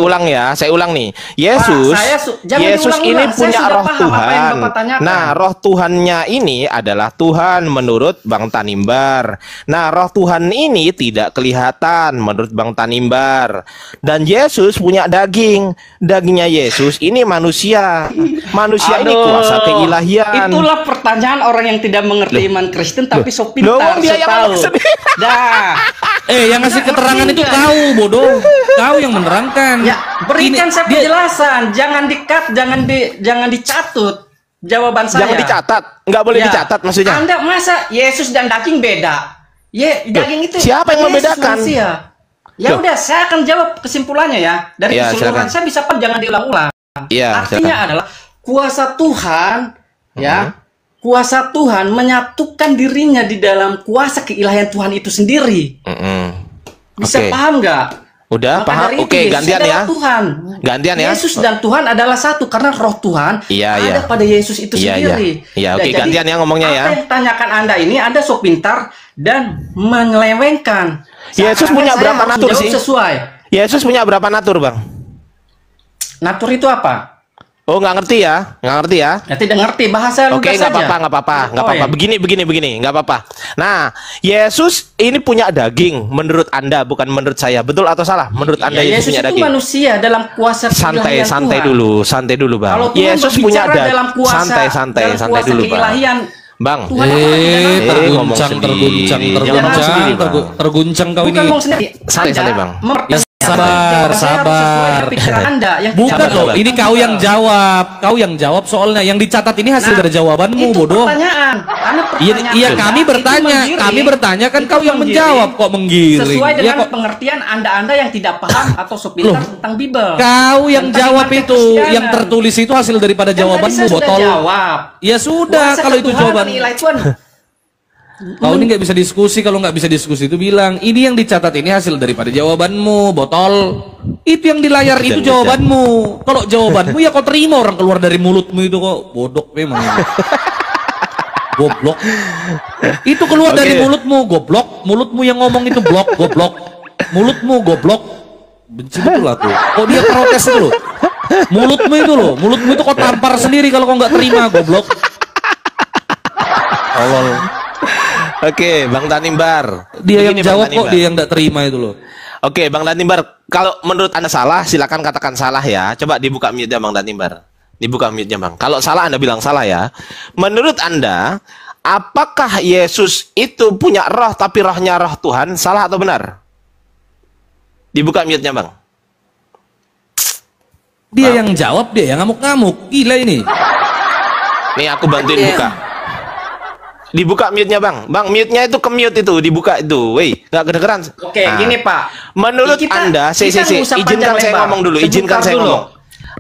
ulang nih. Yesus, Pak, jangan Yesus ini diulang-ulang. Saya punya sudah roh paham apa yang Tuhan. Bapak tanyakan. Nah, roh Tuhannya ini adalah Tuhan menurut Bang Tanimbar. Nah, roh Tuhan ini tidak kelihatan menurut Bang Tanimbar. Dan Yesus punya daging. Dagingnya Yesus ini manusia. Manusia ini Aduh, kuasa keilahian. Itulah pertanyaan orang yang tidak mengerti iman Kristen tapi sok Loh, pintar, dia sok yang tahu. ngomong sendiri. Dah. Yang ngasih keterangan itu kau, bodoh. Kau yang menerangkan. Ya, berikan Ini- saya dia- penjelasan. Jangan di-cut, jangan dicatut jawaban saya. Jangan dicatat. Nggak boleh Ya. dicatat maksudnya. Anda masa Yesus dan daging beda? Daging itu siapa yang Yesus membedakan? manusia. Ya Loh. udah, saya akan jawab kesimpulannya ya. Dari Ya, keseluruhan silakan. saya bisa jangan diulang-ulang. Iya, Artinya silakan. adalah kuasa Tuhan, ya, kuasa Tuhan menyatukan dirinya di dalam kuasa keilahian Tuhan itu sendiri. Bisa Oke. paham nggak? Udah Maka paham? dari itu, Oke, Yesus gantian adalah ya. Tuhan. Gantian ya. Yesus dan Tuhan adalah satu karena Roh Tuhan Iya, ada iya. pada Yesus itu Iya, sendiri. iya. Iya, oke, jadi, gantian ya ngomongnya ya. Apa yang tanyakan Anda ini Anda sok pintar dan menyelewengkan. Yesus Seakan-akan punya saya berapa harus natur jawab sih? Sesuai. Yesus punya berapa natur, Bang? Natur itu apa? Oh, nggak ngerti ya? Nggak ngerti ya? Ya tidak ngerti bahasa Oke, lugas nggak saja. apa-apa. Poin. Begini, nggak apa-apa. Nah, Yesus ini punya daging menurut Anda, bukan menurut saya. Betul atau salah? Menurut Anda Ya, Yesus Yesus punya itu daging. manusia dalam kuasa Santai keilahian Tuhan. santai dulu, Bang. Kalau Tuhan Yesus punya berbicara dalam kuasa santai dalam kuasa dulu, Bang. keilahian, Bang. Tuhan apa tidak ngerti? ngomong sendiri. Jangan ngomong sendiri, Bang. terguncang kau Bukan ini. ngomong sendiri. Santai, Bang. Ya, sabar. Bukan Sabar, loh, sabar. ini kau yang jawab. Kau yang jawab soalnya. Yang dicatat ini hasil dari jawabanmu, itu bodoh. pertanyaan. Karena Iya, pertanyaan iya Anda kami itu bertanya, kan itu kau yang menggiring. menjawab kok menggiring. Sesuai Ya dengan kok pengertian Anda yang tidak paham atau sepintar tentang Bible. kau yang Tentang jawab iman itu, kekristenan. yang tertulis itu hasil daripada Kan tadi jawabanmu, saya sudah botol. jawab. Ya sudah, Kuasa kalau itu ketuhanan jawaban. ilahi Tuhan. Kau ini nggak bisa diskusi, kalau nggak bisa diskusi itu bilang, ini yang dicatat ini hasil daripada jawabanmu, botol. Itu yang di layar itu jawabanmu. Kalau jawabanmu ya kau terima orang keluar dari mulutmu itu kok bodoh memang. Goblok. Itu keluar dari mulutmu, goblok. Mulutmu yang ngomong itu blok, goblok. Mulutmu goblok. Benci betul aku. Kok dia protes itu loh. Mulutmu itu kau tampar sendiri kalau kau nggak terima, goblok. Tolol. Oke, Bang Tanimbar. Dia yang Begini, Bang jawab kok, Tanimbar. dia yang nggak terima itu loh. Oke, Bang Tanimbar, kalau menurut Anda salah, silakan katakan salah ya. Coba dibuka mute-nya, Bang Tanimbar. Dibuka mute-nya, Bang. Kalau salah Anda bilang salah ya. Menurut Anda, apakah Yesus itu punya roh tapi rohnya roh Tuhan? Salah atau benar? Dibuka mute-nya, Bang. Dia yang jawab, dia yang ngamuk-ngamuk. Gila ini. Nih aku bantuin buka. Dibuka mute-nya, Bang. Bang, mute-nya itu ke-mute itu, dibuka itu. Woi, nggak kedengeran. Oke, gini, Pak. Menurut Anda, izinkan saya ngomong dulu, izinkan saya ngomong.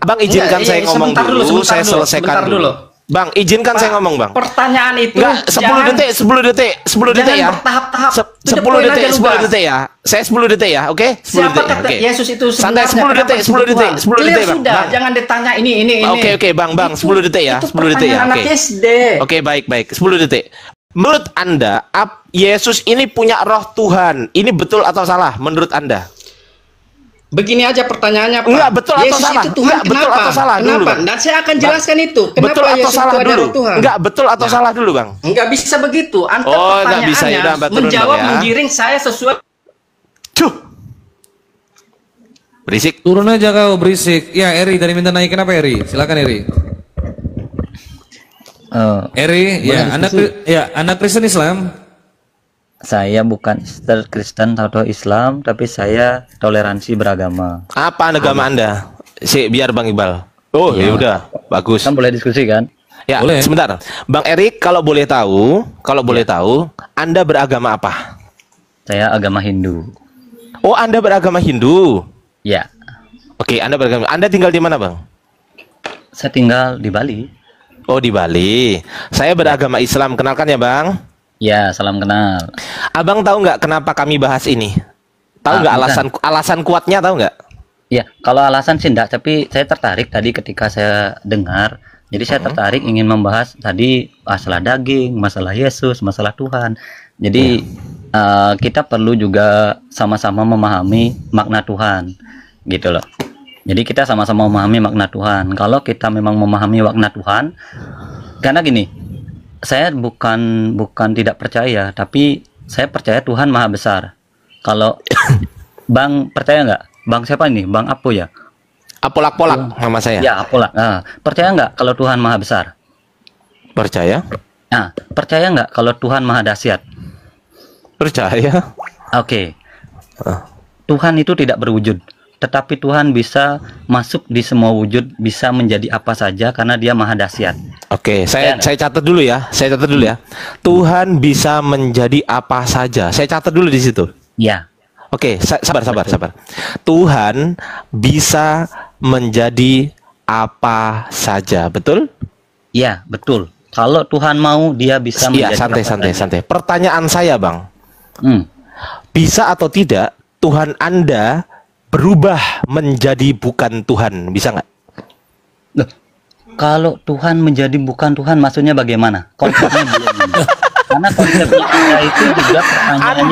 Bang, izinkan saya ngomong dulu, saya selesaikan dulu. Bang, izinkan saya ngomong, Bang. Pertanyaan itu enggak, 10 detik, 10 detik, 10 detik ya. Bertahap-tahap. 10 detik, 10 detik ya. Saya 10 detik ya, oke? 10 Siapa detik. kata Oke. Yesus itu Santai, sebenarnya 10 detik, 10 detik, 10 detik, Bang. Sudah, Bang. jangan ditanya ini. Oke, Bang, 10 detik ya, 10 detik ya. Oke. Oke. Oke, baik, 10 detik. Menurut Anda, Yesus ini punya roh Tuhan. Ini betul atau salah menurut Anda? Begini aja pertanyaannya, Pak. Enggak, betul atau Yesus salah? itu Tuhan, Enggak, betul kenapa? atau salah dulu, Kenapa? Bang. Dan saya akan jelaskan itu. Kenapa Betul atau Yesus salah itu dulu? adalah Tuhan? Enggak, betul atau salah dulu, Bang? Enggak bisa begitu. Anda Oh, enggak bisa. pertanyaannya Yaudah, Mbak, turun, menjawab Bang, ya. menggiring saya sesuai. Cuh. Berisik. Turun aja kau berisik. Ya, Eri tadi minta naikin apa, Eri? Silakan, Eri. Eri, ya, Anda Kristen Islam. Saya bukan Kristen atau Islam, tapi saya toleransi beragama. Apa agama Anda? Biar Bang Iqbal. Oh, ya udah, bagus. Kan boleh diskusi kan? Ya, Boleh. sebentar. Bang Erik, kalau boleh tahu, Anda beragama apa? Saya agama Hindu. Oh, Anda beragama Hindu. Ya, Oke, Anda beragama. Anda tinggal di mana, Bang? saya tinggal di Bali. Oh, di Bali. Saya beragama Islam. Kenalkan ya, Bang. Ya, salam kenal. Abang tahu nggak kenapa kami bahas ini? Tahu nggak alasan kuatnya, tahu nggak? Ya, kalau alasan sih enggak, tapi saya tertarik tadi ketika saya dengar. Jadi saya tertarik ingin membahas tadi masalah daging, masalah Yesus, masalah Tuhan. Jadi kita perlu juga sama-sama memahami makna Tuhan, gitu loh. Jadi kita sama-sama memahami makna Tuhan. Kalau kita memang memahami makna Tuhan, karena gini, saya bukan tidak percaya, tapi saya percaya Tuhan Maha Besar. Kalau Bang percaya nggak? Bang siapa ini? Bang Apo ya? Apolak-polak nama saya. Ya, Apolak. Nah, percaya nggak kalau Tuhan Maha Besar? Percaya? Nah, percaya nggak kalau Tuhan Maha Dahsyat? Percaya. Oke. Tuhan itu tidak berwujud, tetapi Tuhan bisa masuk di semua wujud, bisa menjadi apa saja karena Dia Maha Dahsyat. Oke, saya catat dulu ya. Tuhan bisa menjadi apa saja. Saya catat dulu di situ. Ya. Oke, sabar. Tuhan bisa menjadi apa saja, betul? Ya, betul. Kalau Tuhan mau, Dia bisa Iya, menjadi apa saja. santai. Pertanyaan saya, Bang. Hmm. Bisa atau tidak Tuhan Anda berubah menjadi bukan Tuhan? Bisa nggak? Loh, kalau Tuhan menjadi bukan Tuhan, maksudnya bagaimana? Konsepnya belum. Karena konsepnya kita itu juga pertanyaannya.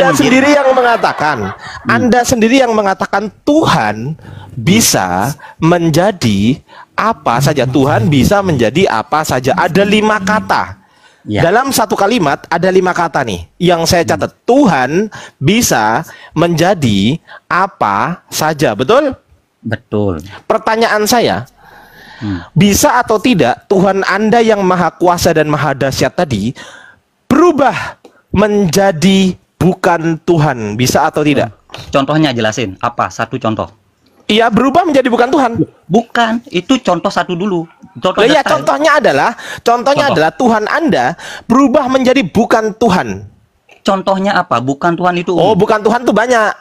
Anda sendiri yang mengatakan Tuhan bisa menjadi apa saja. Tuhan bisa menjadi apa saja. Ada 5 kata. Ya. Dalam satu kalimat ada 5 kata nih yang saya catat. Tuhan bisa menjadi apa saja, betul? Betul. Pertanyaan saya, bisa atau tidak Tuhan Anda yang maha kuasa dan maha dahsyat tadi berubah menjadi bukan Tuhan? Bisa atau tidak? Contohnya jelasin. Apa? Satu contoh. Iya, berubah menjadi bukan Tuhan. Bukan, itu contoh satu dulu. Contoh Iya, detail. contohnya adalah Tuhan Anda berubah menjadi bukan Tuhan. Contohnya apa? Bukan Tuhan itu. Oh, bukan Tuhan tuh banyak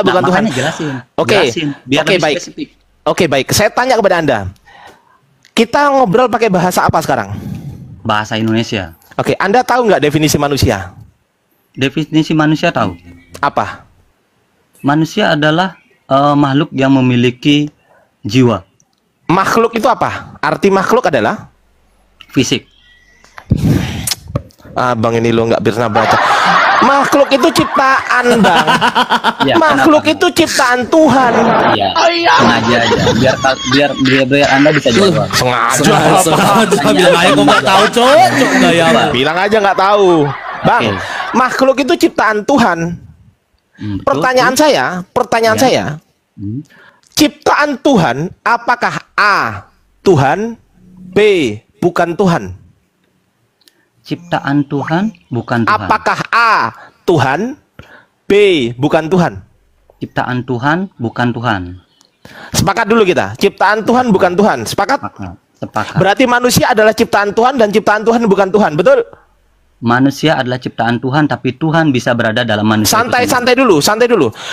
bukan Tuhan. Makanya jelasin. Oke. Jelasin, biar Oke, lebih baik. spesifik. Oke, baik. Saya tanya kepada Anda. Kita ngobrol pakai bahasa apa sekarang? Bahasa Indonesia. Oke, Anda tahu nggak definisi manusia? Definisi manusia tahu? Apa? Manusia adalah makhluk yang memiliki jiwa, Makhluk itu apa? Arti makhluk adalah? fisik. Bang ini lo nggak pernah baca. Makhluk itu ciptaan, Bang. Ya, Makhluk kenapa? itu ciptaan Tuhan. Ya, sengaja aja. Biar Anda bisa jawab. Sengaja bilang aja kok nggak tahu, cocok nggak ya? Bilang aja nggak tahu, Bang. Oke. Makhluk itu ciptaan Tuhan. Betul. Pertanyaan saya, ciptaan Tuhan, apakah A Tuhan, B bukan Tuhan? Ciptaan Tuhan bukan Tuhan. Apakah A Tuhan, B bukan Tuhan? Ciptaan Tuhan bukan Tuhan. Sepakat dulu kita. Ciptaan Tuhan bukan Tuhan. Sepakat? Sepakat. Berarti manusia adalah ciptaan Tuhan dan ciptaan Tuhan bukan Tuhan. Betul? Manusia adalah ciptaan Tuhan, tapi Tuhan bisa berada dalam manusia. Santai dulu.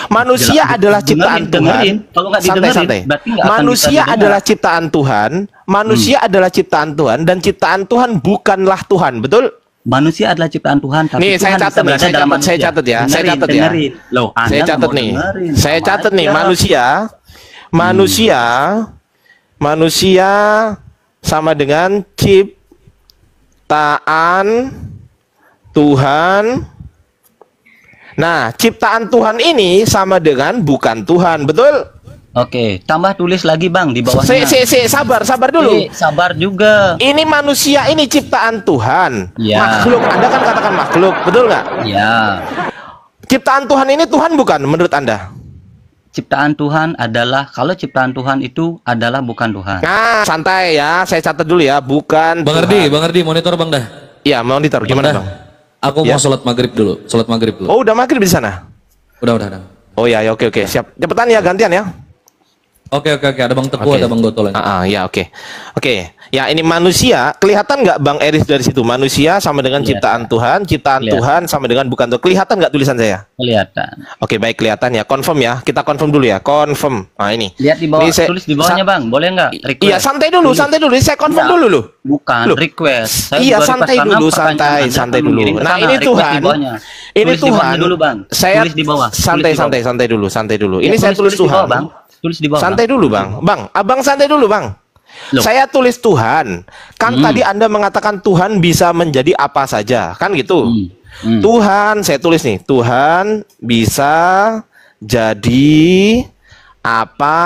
Manusia adalah ciptaan Tuhan. Kalau nggak Santai. berarti nggak akan Manusia bisa adalah ciptaan Tuhan. Manusia adalah ciptaan Tuhan dan ciptaan Tuhan bukanlah Tuhan. Betul? Manusia adalah ciptaan Tuhan, tapi Nih, saya Tuhan catat bisa nih, berada dalam manusia. saya catat ya. Saya catat ya. Dengerin. Loh, Anda Saya nggak catat mau nih. dengerin. Saya Sama catat nih, aja. manusia sama dengan ciptaan Tuhan. Nah, ciptaan Tuhan ini sama dengan bukan Tuhan, betul? Oke, tambah tulis lagi Bang di bawahnya. Sabar dulu. Sabar juga. Ini manusia ini ciptaan Tuhan. Ya. Makhluk, Anda kan katakan makhluk, betul nggak? Ya. Ciptaan Tuhan ini Tuhan bukan menurut Anda? Ciptaan Tuhan adalah, kalau ciptaan Tuhan itu adalah bukan Tuhan. Nah, santai ya, saya catat dulu ya, bukan Bang Ardi, monitor Bang dah. Iya, monitor. Gimana, Dah. Bang? Aku Ya. mau sholat maghrib dulu. Oh, udah maghrib di sana? Udah. Oh ya, oke, siap. Cepetan ya, gantian ya. Oke. Ada Bang Teguh, Oke. ada Bang Gotol. Ya, oke. Ya, ini manusia, kelihatan nggak Bang Eris dari situ? Manusia sama dengan ciptaan Tuhan, ciptaan Kelihatan. Tuhan sama dengan bukan Tuhan. Kelihatan nggak tulisan saya? Kelihatan. Oke, baik, kelihatan ya. Confirm ya. Kita confirm dulu ya. Confirm. Nah, ini. Lihat di bawah, Ini saya- tulis di bawahnya Bang. Boleh nggak? Request. Iya, santai dulu. Saya confirm Enggak. dulu loh. Bukan Loh. request. Saya Iya, juga santai request karena dulu, pertanyaan Anda santai akan dulu. mengirim ke Nah, sana. ini Request Tuhan. di bawahnya. Ini Tulis di bawahnya Tuhan. dulu Bang. Saya Tulis di bawah. santai dulu. Ya, Ini saya tulis di bawah, Tuhan. Bang. Tulis di bawah. Santai dulu, Bang. Abang santai dulu, Bang. Loh. Saya tulis Tuhan. Kan tadi Anda mengatakan Tuhan bisa menjadi apa saja, kan gitu. Tuhan, saya tulis nih. Tuhan bisa jadi apa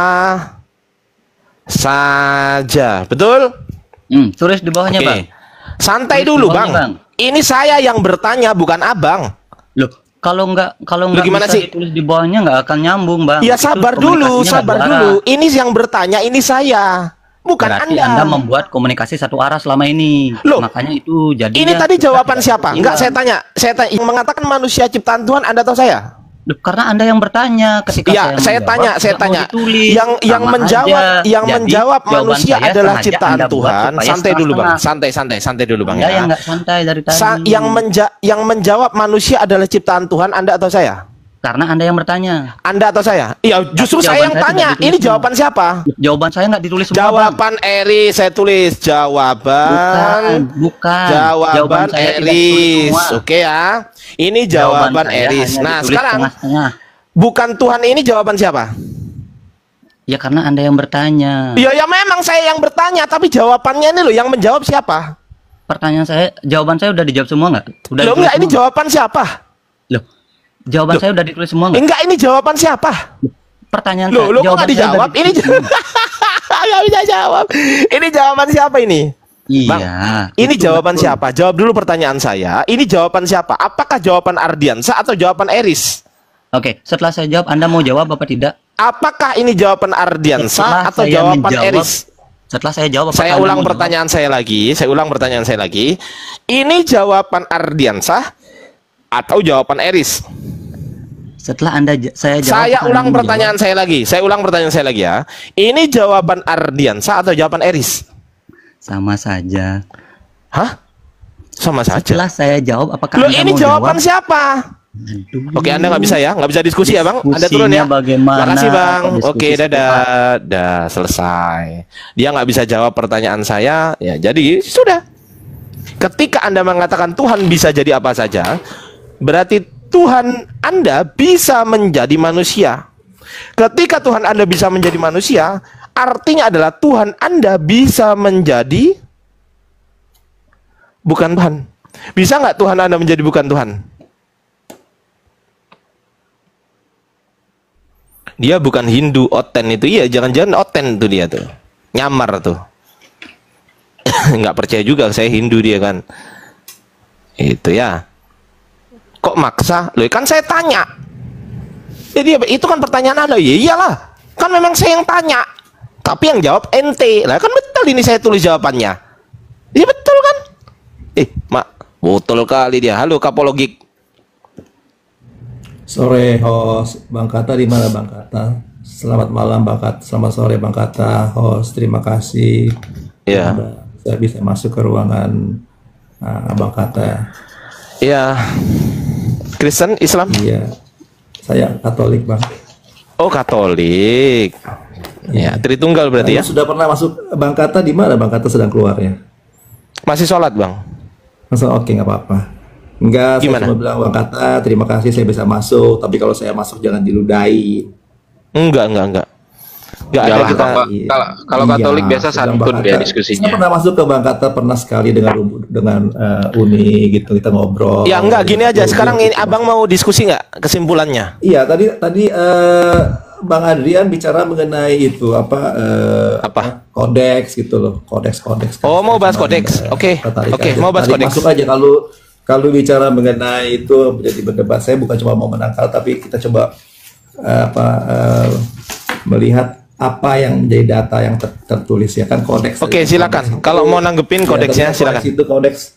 saja. Betul? Tulis di bawahnya Oke. Bang. Santai Tulis di dulu, bawahnya, Bang. Ini saya yang bertanya, bukan Abang. Loh, kalau nggak gimana bisa sih? ditulis di bawahnya nggak akan nyambung Bang. Ya, Itu sabar dulu, komunikasinya sabar satu dulu. arah. Ini yang bertanya, ini saya. Bukan Berarti Anda. membuat komunikasi satu arah selama ini. Loh, Makanya itu jadi. Ini tadi jawaban siapa? Enggak, saya tanya. Yang mengatakan manusia ciptaan Tuhan Anda atau saya? Karena Anda yang bertanya ketika Ya, saya tanya. nggak mau ditulis. Yang Sama menjawab aja. yang Jadi, menjawab jawaban manusia saya adalah sengaja ciptaan Anda buat Tuhan. supaya Santai dulu, Bang. setengah-setengah. Santai dulu, Bang Anda ya. yang nggak santai dari tadi. Yang menjawab manusia adalah ciptaan Tuhan Anda atau saya? Karena Anda yang bertanya. Anda atau saya? Iya, justru Tapi saya yang jawaban saya tanya. tidak ditulis Ini semua. jawaban siapa? Jawaban saya nggak ditulis semua. Bang. Jawaban Eri, saya tulis jawaban. Bukan. Jawaban saya tidak ditulis Eris. semua. Oke ya. Ini jawaban saya Eris. hanya Nah, ditulis sekarang setengah-setengah. bukan Tuhan ini jawaban siapa? Ya karena Anda yang bertanya. Ya memang saya yang bertanya, tapi jawabannya ini loh yang menjawab siapa? Pertanyaan saya, jawaban saya udah dijawab semua nggak? Udah Loh ditulis enggak, ini semua jawaban siapa? nggak? Loh, jawaban saya udah ditulis semua nggak? Enggak, ini jawaban siapa? Pertanyaan Loh, saya, kok jawaban nggak saya udah dijawab? Ini ditulis semua. nggak bisa jawab. Ini jawaban siapa ini? Iya. Bang, ini itu jawaban betul. siapa? Jawab dulu pertanyaan saya. Ini jawaban siapa? Apakah jawaban Ardiansa atau jawaban Eris? Oke, setelah saya jawab, Anda mau jawab apa tidak? Apakah ini jawaban Ardiansa Setelah atau saya jawaban menjawab, Eris? Setelah saya jawab, apakah Saya Anda ulang mau pertanyaan saya lagi. Saya ulang pertanyaan saya lagi. Ini jawaban Ardiansa atau jawaban Eris? jawab? Setelah saya jawab, Saya Anda ulang mau pertanyaan jawab? saya lagi. Saya ulang pertanyaan saya lagi ya. Ini jawaban Ardiansa atau jawaban Eris? Sama saja. Hah? Sama saja. Setelah saya jawab, apakah Loh, Anda ini mau jawaban jawab? siapa? Oke, Anda nggak bisa ya? Nggak bisa diskusi ya, Bang? Anda turun ya? Diskusinya bagaimana? Makasih, Bang. Atau diskusi Oke, dadah. Dah selesai. Dia nggak bisa jawab pertanyaan saya. Ya, jadi sudah. Ketika Anda mengatakan Tuhan bisa jadi apa saja, berarti Tuhan Anda bisa menjadi manusia. Ketika Tuhan Anda bisa menjadi manusia, artinya adalah Tuhan Anda bisa menjadi bukan Tuhan. Bisa nggak Tuhan Anda menjadi bukan Tuhan? Dia bukan Hindu, Oten itu. Iya, jangan-jangan Oten itu dia tuh. Nyamar tuh. Nggak percaya juga saya Hindu dia kan. Itu ya. Kok maksa? Loh, kan saya tanya. Jadi itu kan pertanyaan Anda. Ya iyalah. Kan memang saya yang tanya. Tapi yang jawab ente. Lah kan betul ini saya tulis jawabannya. Iya betul kan? Mak, betul kali dia. Halo Kapologik. Sore host, Bang Kata di mana Bang Kata? Selamat malam Bang Kata, selamat sore Bang Kata, host. Terima kasih. Iya. Saya bisa masuk ke ruangan Bang Kata. Iya. Kristen, Islam? Iya, saya Katolik Bang. Oh, Katolik. Ya, Tritunggal berarti ya? Sudah pernah masuk Bang Kata di mana Bang Kata sedang keluarnya? Masih sholat, Bang? Masa oke nggak apa-apa. Enggak, Gimana? saya cuma bilang Bang Kata, terima kasih saya bisa masuk. Tapi kalau saya masuk jangan diludahi. Enggak. Enggak ada Iyalah, kita. kalau Katolik biasa saya bilang, santun Bang dia Kata, diskusinya. Saya pernah masuk ke Bang Kata, pernah sekali dengan Uni gitu, kita ngobrol. Ya enggak, gini aja. Sekarang ini Gitu. Abang mau diskusi nggak kesimpulannya? Iya, tadi Bang Adrian bicara mengenai itu Apa? kodeks gitu loh, kodeks. Oh, mau bahas kodeks. Oke, mau bahas kodeks. Masuk aja kalau bicara mengenai itu menjadi berdebat. Saya bukan cuma mau menangkal, tapi kita coba melihat apa yang menjadi data yang tertulis ya kan kodeks. Oke, silakan. Kalau mau nanggepin kodeksnya, silakan. Itu kodeks.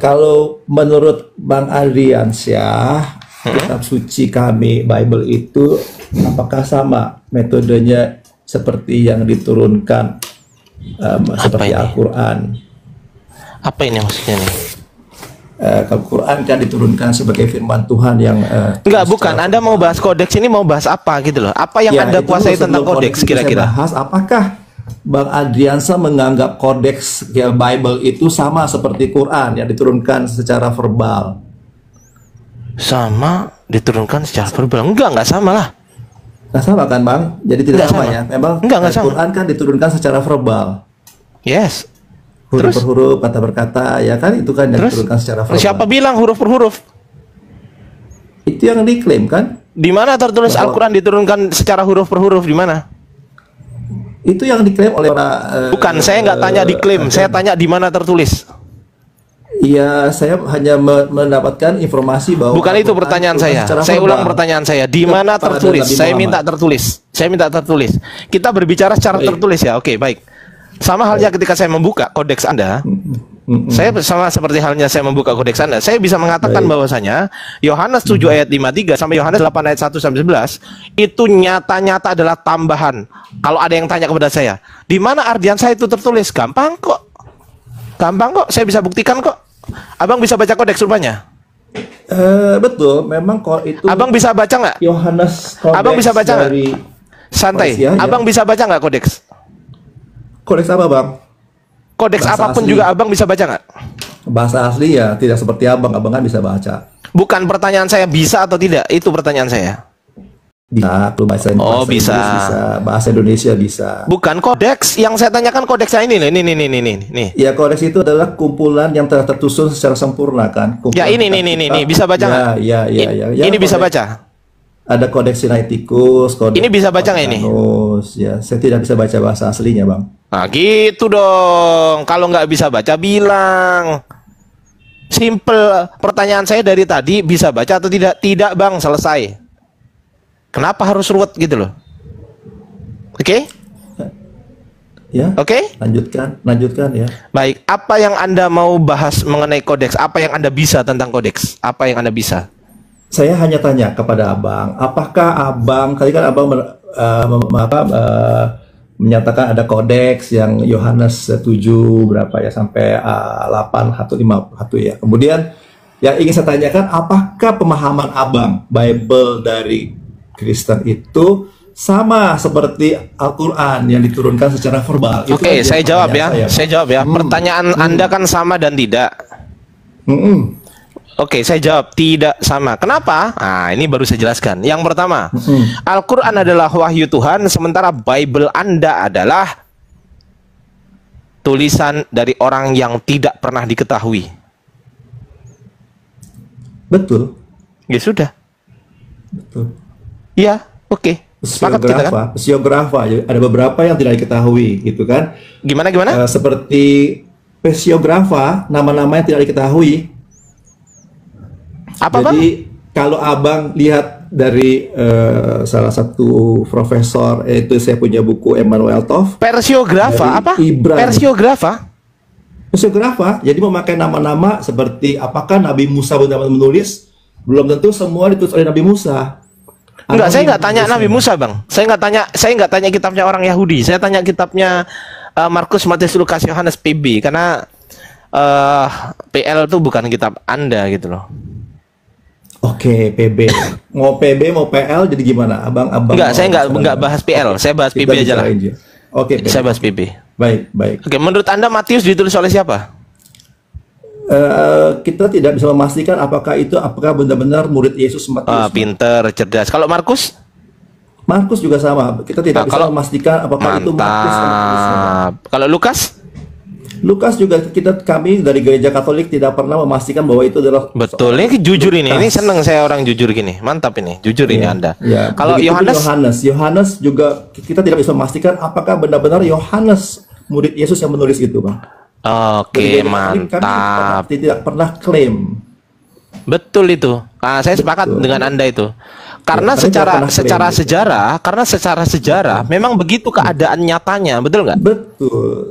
Kalau menurut Bang Adriansyah, kitab suci kami Bible itu apakah sama metodenya seperti yang diturunkan seperti ini? Al-Quran? Apa ini maksudnya nih? Al-Quran kan diturunkan sebagai firman Tuhan yang Enggak, bukan. Anda mau bahas kodeks ini, mau bahas apa gitu loh? Apa yang Anda itu kuasai sebelum tentang kodeks itu saya kira-kira? bahas, apakah Bang Adriansa menganggap kodeks ya Bible itu sama seperti Quran yang diturunkan secara verbal? Sama diturunkan secara verbal? Enggak sama lah. Nggak sama kan Bang? Jadi tidak Nggak sama, sama. ya? Memang Nggak sama. Quran kan diturunkan secara verbal. Yes. Huruf Terus? per huruf, kata per kata, ya kan itu kan yang Terus? diturunkan secara verbal. Siapa bilang huruf per huruf? Itu yang diklaim kan? Di mana tertulis Bahwa- Al-Quran diturunkan secara huruf per huruf? Di mana? Itu yang diklaim oleh para Bukan, saya nggak tanya diklaim, saya tanya di mana tertulis. Iya, saya hanya mendapatkan informasi bahwa Bukan itu Al-Quran pertanyaan diturunkan saya. secara Saya verbal. ulang pertanyaan saya. Di mana Kepada tertulis? Nabi Saya Muhammad. minta tertulis. Saya minta tertulis. Kita berbicara secara Baik. tertulis ya. Oke, baik. Sama halnya ketika saya membuka kodeks Anda, saya sama seperti halnya saya membuka kodeks Anda, saya bisa mengatakan Baik. bahwasanya Yohanes 7 ayat 53 sampai Yohanes 8 ayat 1 sampai 11 itu nyata-nyata adalah tambahan. Kalau ada yang tanya kepada saya, di mana ardian saya itu tertulis? Gampang kok. Gampang kok, saya bisa buktikan kok. Abang bisa baca kodeks rupanya? Betul, memang kok itu Abang bisa baca nggak? Yohanes kodeks Abang bisa baca nggak? dari Santai. Malaysia, ya. Abang bisa baca nggak kodeks? kodeks apa Bang? Kodeks Bahasa apapun asli. juga abang bisa baca nggak? Bahasa asli ya, tidak seperti abang kan bisa baca. Bukan pertanyaan saya bisa atau tidak, itu pertanyaan saya. Bisa, lu bahasa Oh, bahasa bisa. Inggris bisa, bahasa Indonesia bisa. Bukan kodeks, yang saya tanyakan kodeksnya ini loh, ini. Ya kodeks itu adalah kumpulan yang telah tersusun secara sempurna kan. Ya Kumpulan ini, kitab-kitab. bisa baca nggak? Ya. Ini bisa kodeks- baca. Ada kodeks Sinaiticus, kodeks Ini bisa baca nggak ini? Vatikanus. Ya, saya tidak bisa baca bahasa aslinya Bang. Nah gitu dong, kalau nggak bisa baca bilang. Simple, pertanyaan saya dari tadi bisa baca atau tidak? Tidak bang, selesai. Kenapa harus ruwet gitu loh? Oke? Ya, Oke? lanjutkan ya. Baik, apa yang Anda mau bahas mengenai kodeks? Apa yang Anda bisa tentang kodeks? Apa yang Anda bisa? Saya hanya tanya kepada abang, apakah abang, tadi kan abang menyatakan ada kodeks yang Yohanes 7 berapa ya sampai 8 1 5 1 ya. Kemudian yang ingin saya tanyakan, apakah pemahaman abang Bible dari Kristen itu sama seperti Al-Quran yang diturunkan secara verbal? Itu Oke, aja saya jawab ya. pertanyaan Saya jawab ya. Pertanyaan Anda kan sama dan tidak. Bang. Oke, saya jawab tidak sama. Kenapa? Nah, ini baru saya jelaskan. Yang pertama, Al-Quran adalah wahyu Tuhan, sementara Bible Anda adalah tulisan dari orang yang tidak pernah diketahui. Betul. Ya sudah. Betul. Iya, oke. Sepakat kita kan? Psiografa, ada beberapa yang tidak diketahui, gitu kan? Gimana? Seperti psiografa, nama-nama yang tidak diketahui. Apa, Bang? Jadi kalau abang lihat dari salah satu profesor, itu saya punya buku Emmanuel Toff. Persiografa Dari apa? Ibrani. Persiografa? Psiografa, jadi memakai nama-nama seperti apakah Nabi Musa benar-benar menulis Belum tentu semua ditulis oleh Nabi Musa. Enggak, saya nggak Anonim tanya tulisnya. Nabi Musa, Bang. Saya nggak tanya kitabnya orang Yahudi. Saya tanya kitabnya Markus, Matius, Lukas, Yohanes, PB, karena PL tuh bukan kitab Anda gitu loh. Oke, PB. Mau PB mau PL jadi gimana? Abang Enggak, saya mau- nggak bahas PL. Saya bahas Kita PB aja lah. bicarain aja. Oke, PB. Saya bahas PB. Baik, baik. Oke, menurut Anda Matius ditulis oleh siapa? Kita tidak bisa memastikan apakah benar-benar murid Yesus Matius. Pinter, cerdas. Kalau Markus? Markus juga sama. Kita tidak Nah, bisa kalau- memastikan apakah itu Markus yang menulisnya. Mantap. Kalau Lukas? Lukas juga kami dari gereja Katolik tidak pernah memastikan bahwa itu adalah Betul, ini jujur ini. Ini seneng saya orang jujur gini. Mantap ini. Jujur ini Anda. Ya, Kalau begitu pun Yohanes? Yohanes juga kita tidak bisa memastikan apakah benar-benar Yohanes murid Yesus yang menulis itu, Bang. Oke, Dari gereja Katolik mantap. kami tidak pernah klaim. Betul itu. Saya sepakat Betul. dengan Anda itu. Karena Ya, kami tidak pernah klaim gitu. secara sejarah memang begitu keadaan nyatanya, betul nggak?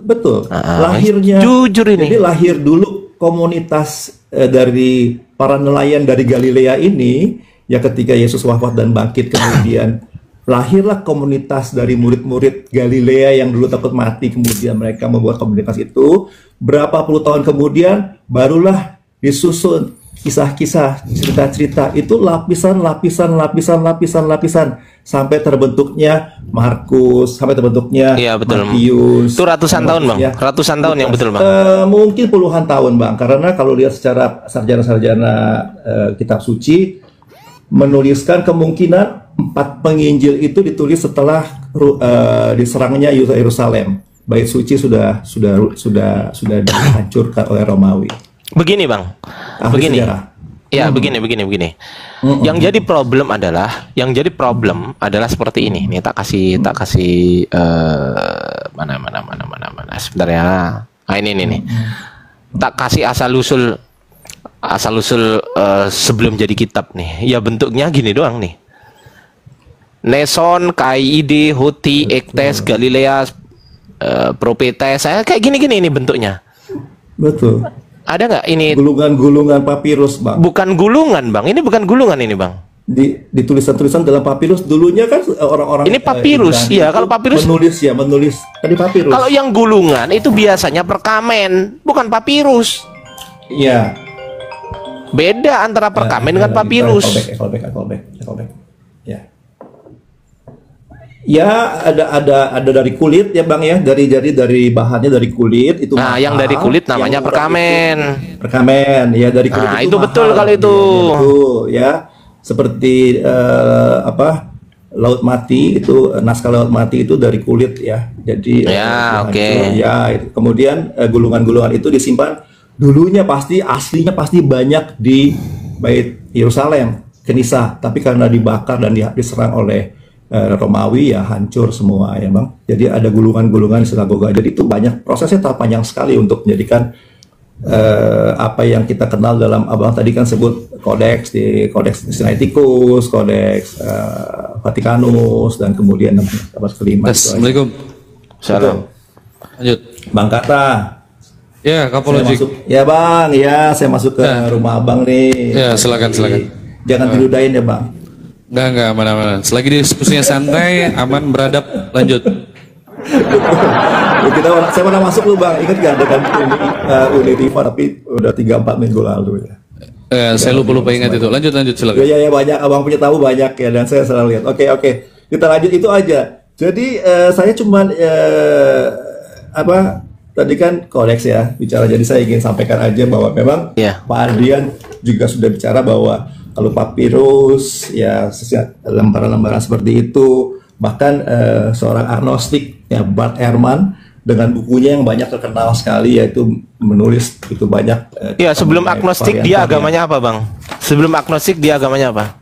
Betul. Lahirnya jujur ini. Jadi lahir dulu komunitas dari para nelayan dari Galilea ini ya ketika Yesus wafat dan bangkit kemudian lahirlah komunitas dari murid-murid Galilea yang dulu takut mati, kemudian mereka membuat komunitas itu. Berapa puluh tahun kemudian barulah disusun kisah-kisah, cerita-cerita itu lapisan sampai terbentuknya Markus, sampai terbentuknya Iya, betul. Matius. Itu ratusan tahun, Bang. Ya. Ratusan tahun yang betul, Bang. Mungkin puluhan tahun, Bang. Karena kalau lihat secara sarjana-sarjana kitab suci menuliskan kemungkinan 4 penginjil itu ditulis setelah diserangnya Yerusalem. Bait suci sudah dihancurkan oleh Romawi. Begini, Bang. Ahli Begini. sejarah. Ya, begini. Yang jadi problem adalah seperti ini. Nih tak kasih mana. Sebentar ya. Nah, ini nih. Tak kasih asal usul sebelum jadi kitab nih. Ya bentuknya gini doang nih. Nason, KID, Hoti, Ektes, Galilea, Propetes, saya kayak gini-gini ini bentuknya. Betul. Ada nggak ini? Gulungan-gulungan papirus, Bang. Bukan gulungan, Bang. Ini bukan gulungan ini, Bang. Di tulisan-tulisan dalam papirus dulunya kan orang-orang Ini papirus, Ibrani iya. itu Kalau papirus, menulis tadi papirus. kalau yang gulungan itu biasanya perkamen, bukan papirus. Iya. Beda antara perkamen dengan papirus. Callback. Ya. Ya, ada dari kulit ya, Bang ya. Dari bahannya dari kulit itu. Nah, yang dari kulit namanya yang murah perkamen. itu perkamen ya, dari kulit Nah, itu itu betul mahal. kalau itu. Ya. Seperti laut mati itu, naskah laut mati itu dari kulit ya. Jadi Ya, oke. ya, itu. Kemudian gulungan-gulungan itu disimpan dulunya aslinya pasti banyak di Bait Yerusalem, Kenisa, tapi karena dibakar dan diserang oleh Romawi ya hancur semua ya, Bang. Jadi ada gulungan-gulungan di sinagoga. Jadi itu banyak, prosesnya panjang sekali untuk menjadikan apa yang kita kenal dalam Abang tadi kan sebut Codex Sinaiticus, Codex Vaticanus, dan kemudian abad kelima. itu aja. Assalamualaikum. Salam. Lanjut. Bang Kata. Ya, Saya Kapolojik. masuk, ya Bang, ya saya masuk ke rumah Abang nih. Ya, silakan. Jangan diludahin ya, Bang. Enggak, aman. Selagi diskusinya santai, aman, beradab, lanjut. Saya pernah masuk lu, Bang. Ingat gak ada kan Unitiva, tapi udah 3-4 minggu lalu ya. Saya lupa ingat itu. Lanjut, silakan. Ya banyak, Abang punya tahu banyak ya, dan saya selalu lihat. Oke. Kita lanjut itu aja. Jadi saya cuman tadi kan kodeks ya bicara, jadi saya ingin sampaikan aja bahwa memang Pak Ardian juga sudah bicara bahwa kalau papirus ya lembaran-lembaran seperti itu, bahkan seorang agnostik ya Bart Ehrman dengan bukunya yang banyak terkenal sekali, yaitu menulis itu banyak. Iya, sebelum agnostik dia agamanya apa, Bang? Sebelum agnostik dia agamanya apa?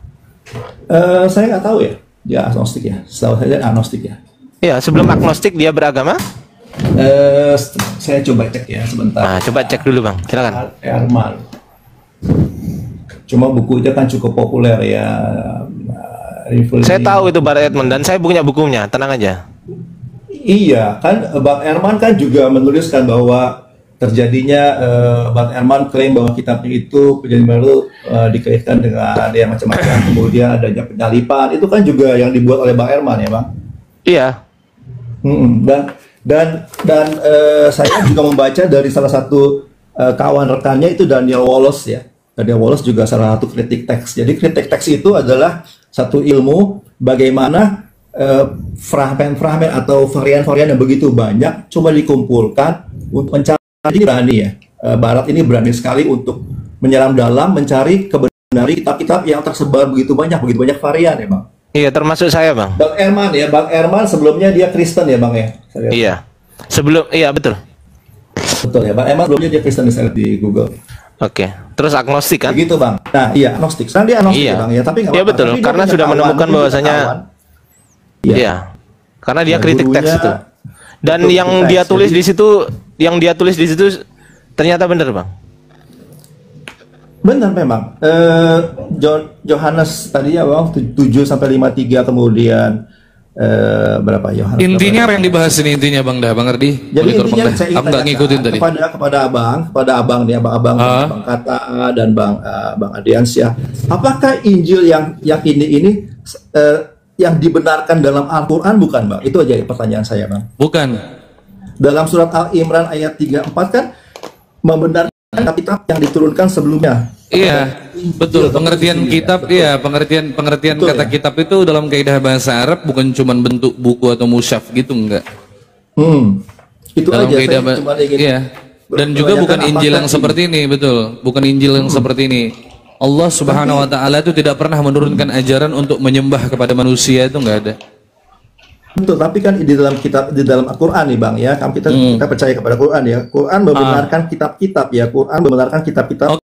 Saya nggak tahu ya, dia agnostik ya. Setahu saya agnostik ya. Iya, sebelum agnostik dia beragama? Saya coba cek ya sebentar. Nah, coba cek dulu, Bang. Silakan. Ehrman. Cuma bukunya kan cukup populer ya. Saya tahu itu Bart Ehrman dan saya punya bukunya, tenang aja. Iya, kan Bang Ehrman kan juga menuliskan bahwa terjadinya Bang Herman klaim bahwa kitabnya itu perjanjian baru dikaitkan dengan yang macam-macam, kemudian adanya penyalipan, itu kan juga yang dibuat oleh Bang Herman ya Bang? Iya. Dan saya juga membaca dari salah satu kawan rekannya itu Daniel Wallace ya. Daniel Wallace juga salah satu kritik teks. Jadi kritik teks itu adalah satu ilmu bagaimana fragmen-fragmen atau varian-varian yang begitu banyak coba dikumpulkan untuk mencari. Ini berani ya, Barat ini berani sekali untuk menyelam dalam mencari kebenaran kitab-kitab yang tersebar begitu banyak varian ya Bang. Iya, termasuk saya Bang. Bang Herman sebelumnya dia Kristen ya Bang ya? Iya, betul. Betul ya, Bang Herman sebelumnya dia Kristen, saya lihat di Google. Oke, terus agnostik kan? Begitu Bang. Nah iya, agnostik. Sekarang dia agnostik Iya. ya Bang ya, tapi nggak Iya apa-apa. betul, Tapi dia karena punya sudah kawan, menemukan dia punya bahwasanya kawan. Iya. Karena dia Dan kritik gurunya- teks itu. Dan Betul, yang kritik dia teks. tulis Jadi- di situ ternyata benar, Bang. Benar memang. Yohanes tadi ya Bang 7 sampai 53, kemudian berapa Yohanes? Intinya apa yang dibahas ini intinya Bang Dah, Bang Ardi? Jadi Boleh tolong, intinya Bang Dah? saya ingin Aku nggak tanyakan ngikutin tadi. kepada abang nih, abang Ah. Bang Kata dan Bang Adiansyah. Apakah Injil yang ini yang dibenarkan dalam Al-Quran bukan Bang? Itu aja pertanyaan saya Bang. Bukan. Dalam surat Al-Imran ayat 34 kan membenarkan kitab yang diturunkan sebelumnya. Iya, betul. Pengertian kitab, iya, pengertian Betul, kata ya? kitab itu dalam kaidah bahasa Arab bukan cuma bentuk buku atau mushaf gitu, enggak. Itu Dalam aja kaidah, saya cuma ingin iya. Dan juga menanyakan bukan Injil yang apakah seperti ini, betul. Bukan Injil yang seperti ini. Allah Subhanahu wa taala itu tidak pernah menurunkan ajaran untuk menyembah kepada manusia, itu enggak ada. Betul, tapi kan di dalam kitab, di dalam Al-Quran nih Bang ya, kita percaya kepada Quran ya. Quran membenarkan kitab-kitab ya, Quran membenarkan kitab-kitab